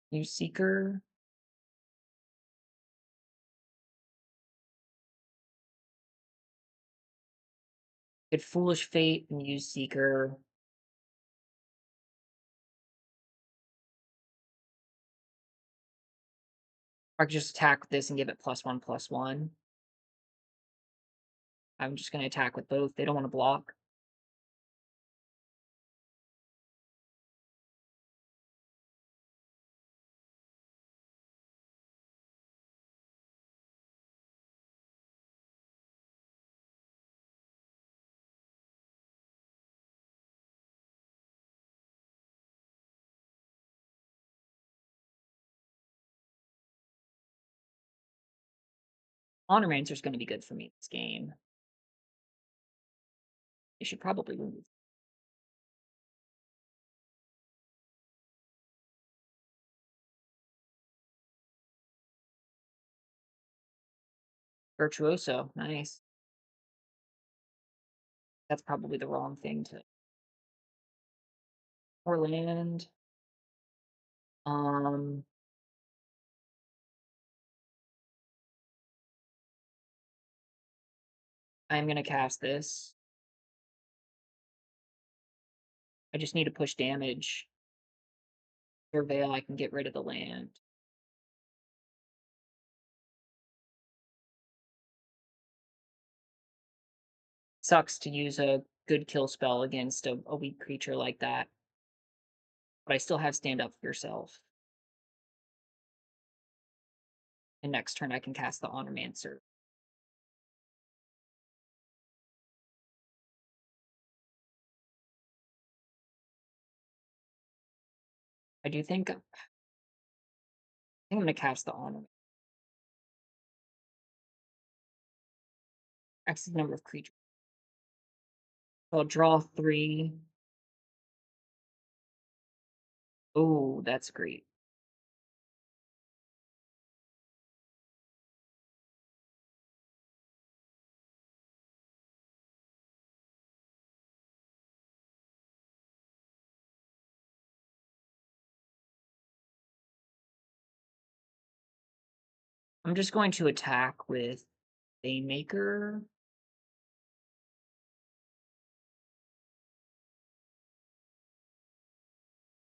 Use Seeker. Get Foolish Fate and use Seeker. Or I could just attack with this and give it +1/+1. I'm just gonna attack with both. They don't wanna block. Honormancer's gonna be good for me this game. They should probably lose. Virtuoso, nice. That's probably the wrong thing to or land. Um, I'm gonna cast this. I just need to push damage. Surveil, I can get rid of the land. Sucks to use a good kill spell against a weak creature like that, but I still have Stand Up for Yourself. And next turn I can cast the Honormancer. I do think I'm gonna cast the Honor. X the number of creatures. So I'll draw 3. Oh, that's great. I'm just going to attack with Banemaker.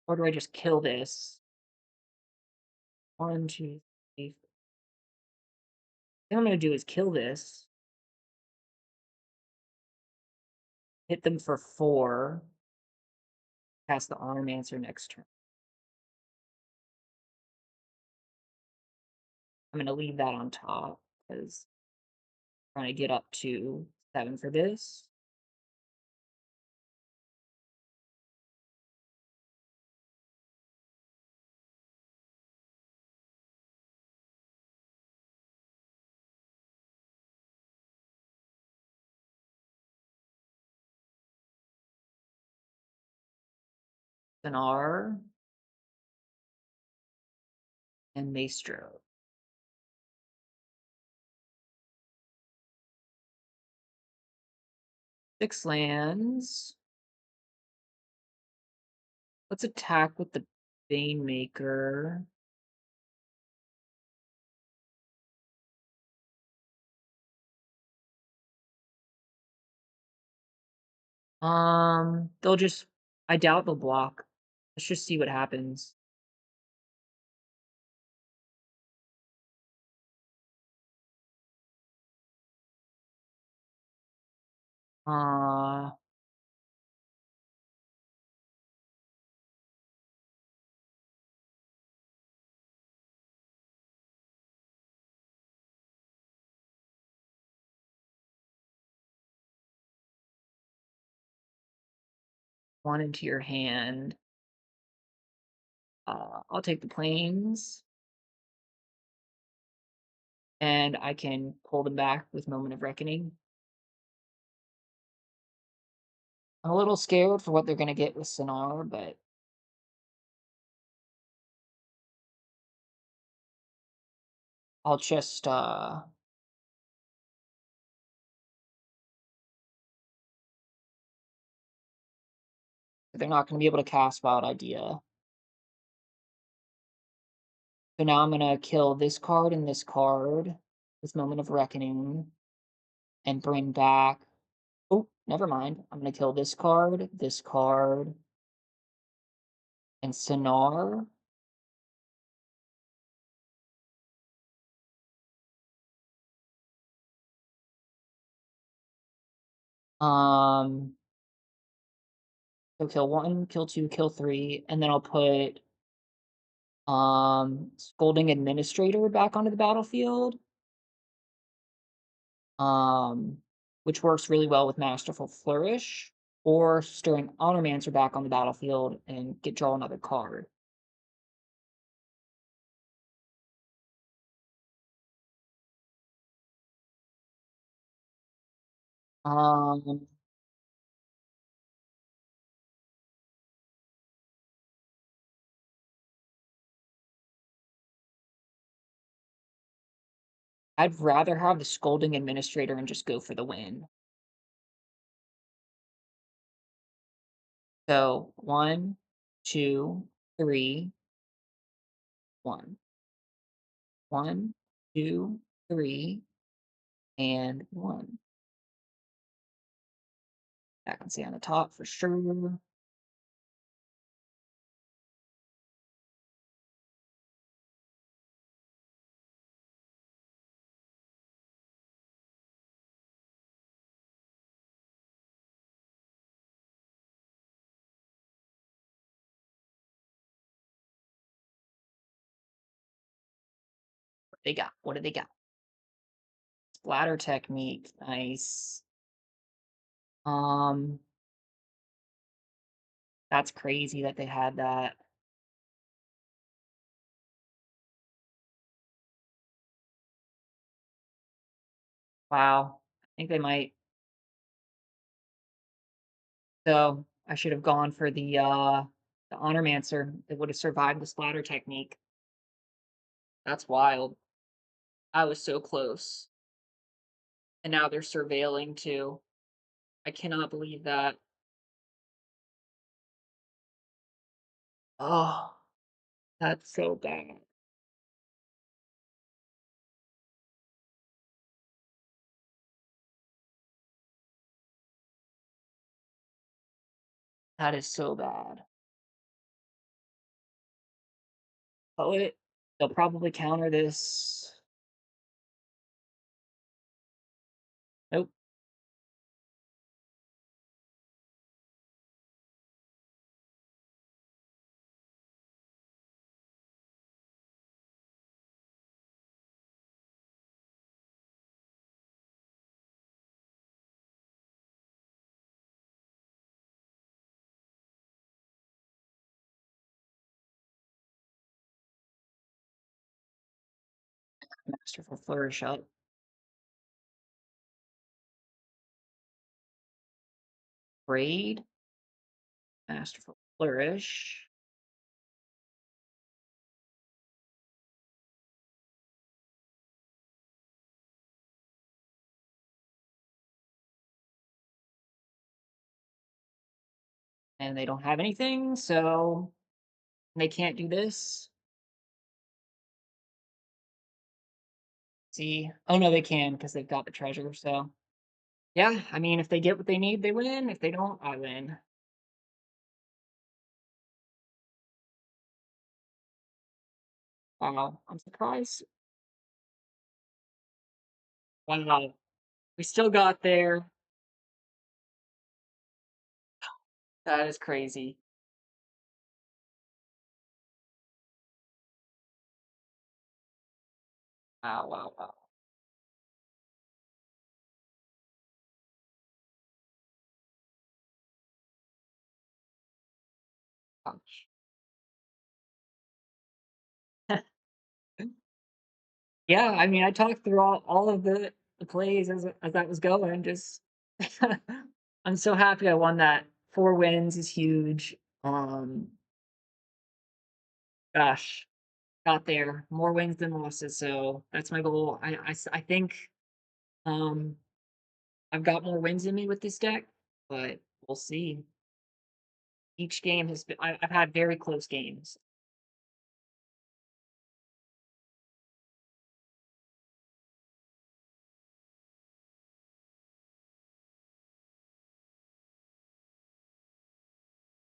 Or do I just kill this? 1, 2, 3. What I'm gonna do is kill this. Hit them for 4. Cast the Honormancer next turn. I'm gonna leave that on top because I'm trying to get up to 7 for this. An R and Maestro. 6 lands. Let's attack with the Banemaker. They'll just I doubt they'll block. Let's just see what happens. Uh one into your hand. I'll take the planes, and I can pull them back with Moment of Reckoning. I'm a little scared for what they're gonna get with Sonar, but I'll just they're not gonna be able to cast Wild Idea. So now I'm gonna kill this card and this card with Moment of Reckoning and bring back. Oh, never mind. I'm gonna kill this card, and Sonar. Um, so kill one, kill two, kill three, and then I'll put Scolding Administrator back onto the battlefield. Um, which works really well with Masterful Flourish, or Stirring Honormancer back on the battlefield and draw another card. Um, I'd rather have the Scolding Administrator and just go for the win. So 1, 2, 3, 1. 1, 2, 3, and 1. That can stay on the top for sure. What they got? What do they got? Splatter technique. Nice. Um, that's crazy that they had that. Wow. I think they might. So I should have gone for the Honormancer. It would have survived the splatter technique. That's wild. I was so close. And now they're surveilling too. I cannot believe that. Oh, that's so bad. That is so bad. Poet, they'll probably counter this. Nope. Masterful Flourish up. Braid. Masterful Flourish. And they don't have anything, so they can't do this. See? Oh no, they can because they've got the treasure, so yeah, I mean if they get what they need, they win. If they don't, I win. Wow, I'm surprised. Wow. We still got there. That is crazy. Wow, wow, wow. Yeah, I mean, I talked through all of the plays as that was going, just I'm so happy I won that. 4 wins is huge. Um, gosh, got there. More wins than losses, so that's my goal. I think, um, I've got more wins in me with this deck, but we'll see. Each game has been I've had very close games.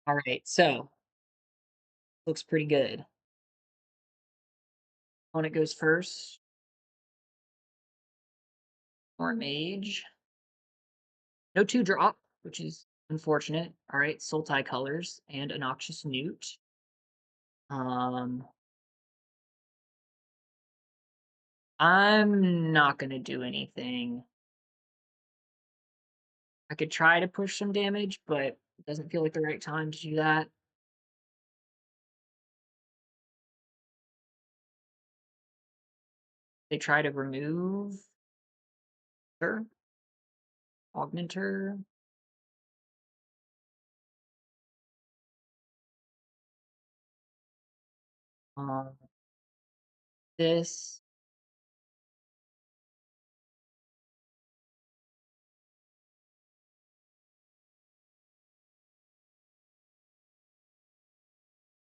Alright, so, looks pretty good. Opponent goes first, or mage. No 2 drop, which is unfortunate. Alright, Sultai colors and a noxious newt. Um, I'm not gonna do anything. I could try to push some damage, but it doesn't feel like the right time to do that. They try to remove her, augmenter. Um, this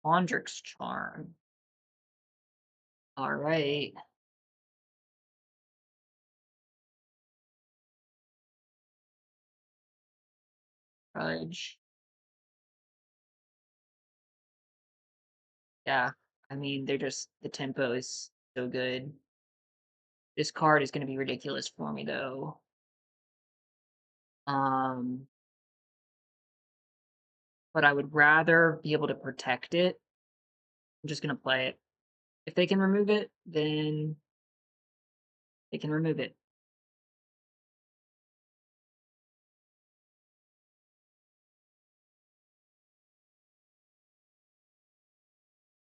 Pondrix charm. Alright. Grudge. Yeah. I mean, they're just the tempo is so good. This card is gonna be ridiculous for me though. Um, but I would rather be able to protect it. I'm just gonna play it. If they can remove it, then they can remove it.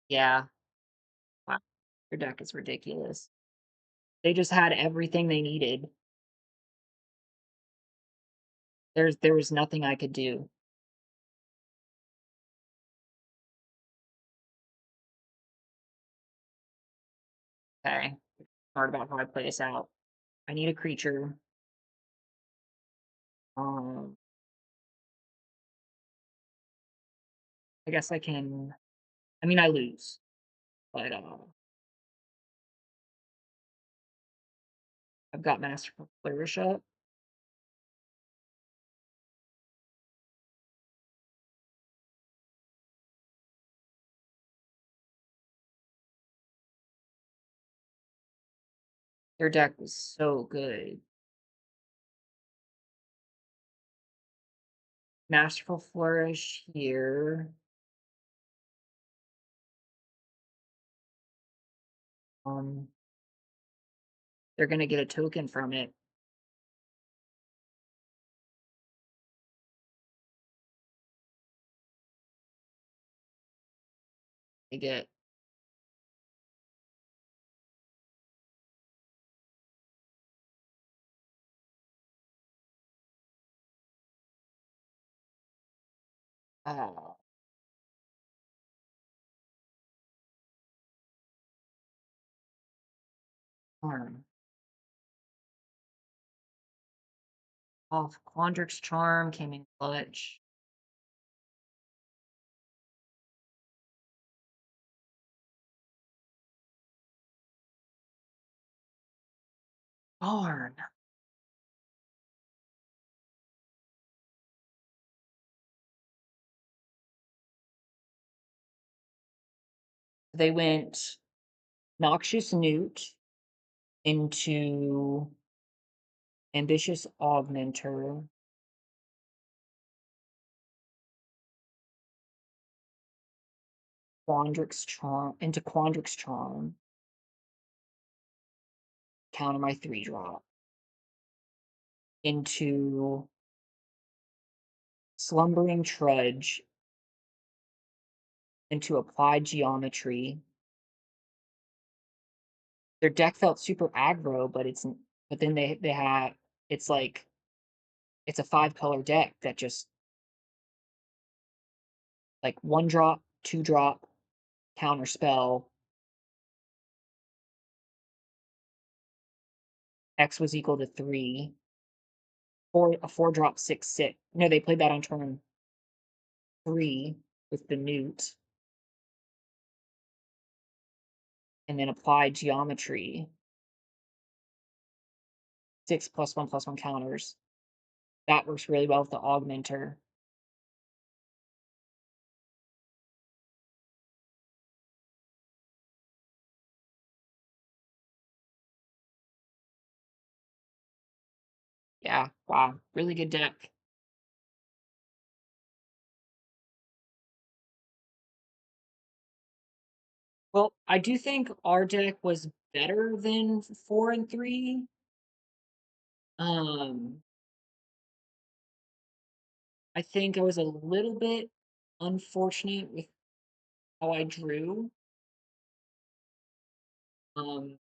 Yeah. Wow. Their deck is ridiculous. They just had everything they needed. There was nothing I could do. Okay. Hard about how I play this out. I need a creature. Um, I guess I can. I mean, I lose, but I've got Masterful Flourish up. Their deck was so good. Masterful Flourish here. Um, they're gonna get a token from it. They get uh, Charm. Off Quandrix Charm came in clutch. Darn. They went Noxious Newt into Ambitious Augmenter, Quandrix Charm into Quandrix Charm, counter my 3 drop, into Slumbering Trudge, into applied geometry. Their deck felt super aggro, but but then they had it's like it's a 5-color deck that just like 1 drop, 2 drop, counter spell, X was equal to 3, 4 a 4 drop 6/6. No, they played that on turn 3 with the newt, and then applied geometry, 6 +1/+1 counters. That works really well with the augmenter. Yeah, wow, really good deck. Well, I do think our deck was better than 4 and 3. Um, I think I was a little bit unfortunate with how I drew. Um,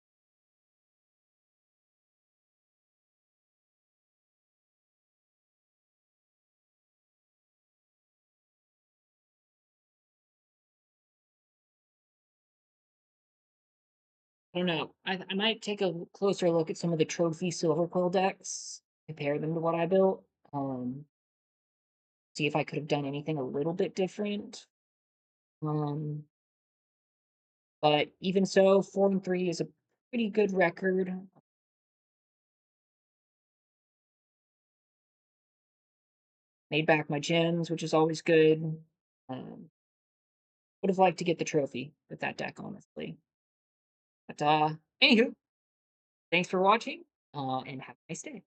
I don't know. I might take a closer look at some of the trophy Silverquill decks, compare them to what I built. See if I could have done anything a little bit different. Um, but even so, 4 and 3 is a pretty good record. Made back my gems, which is always good. Um, would have liked to get the trophy with that deck, honestly. But anywho, thanks for watching, and have a nice day.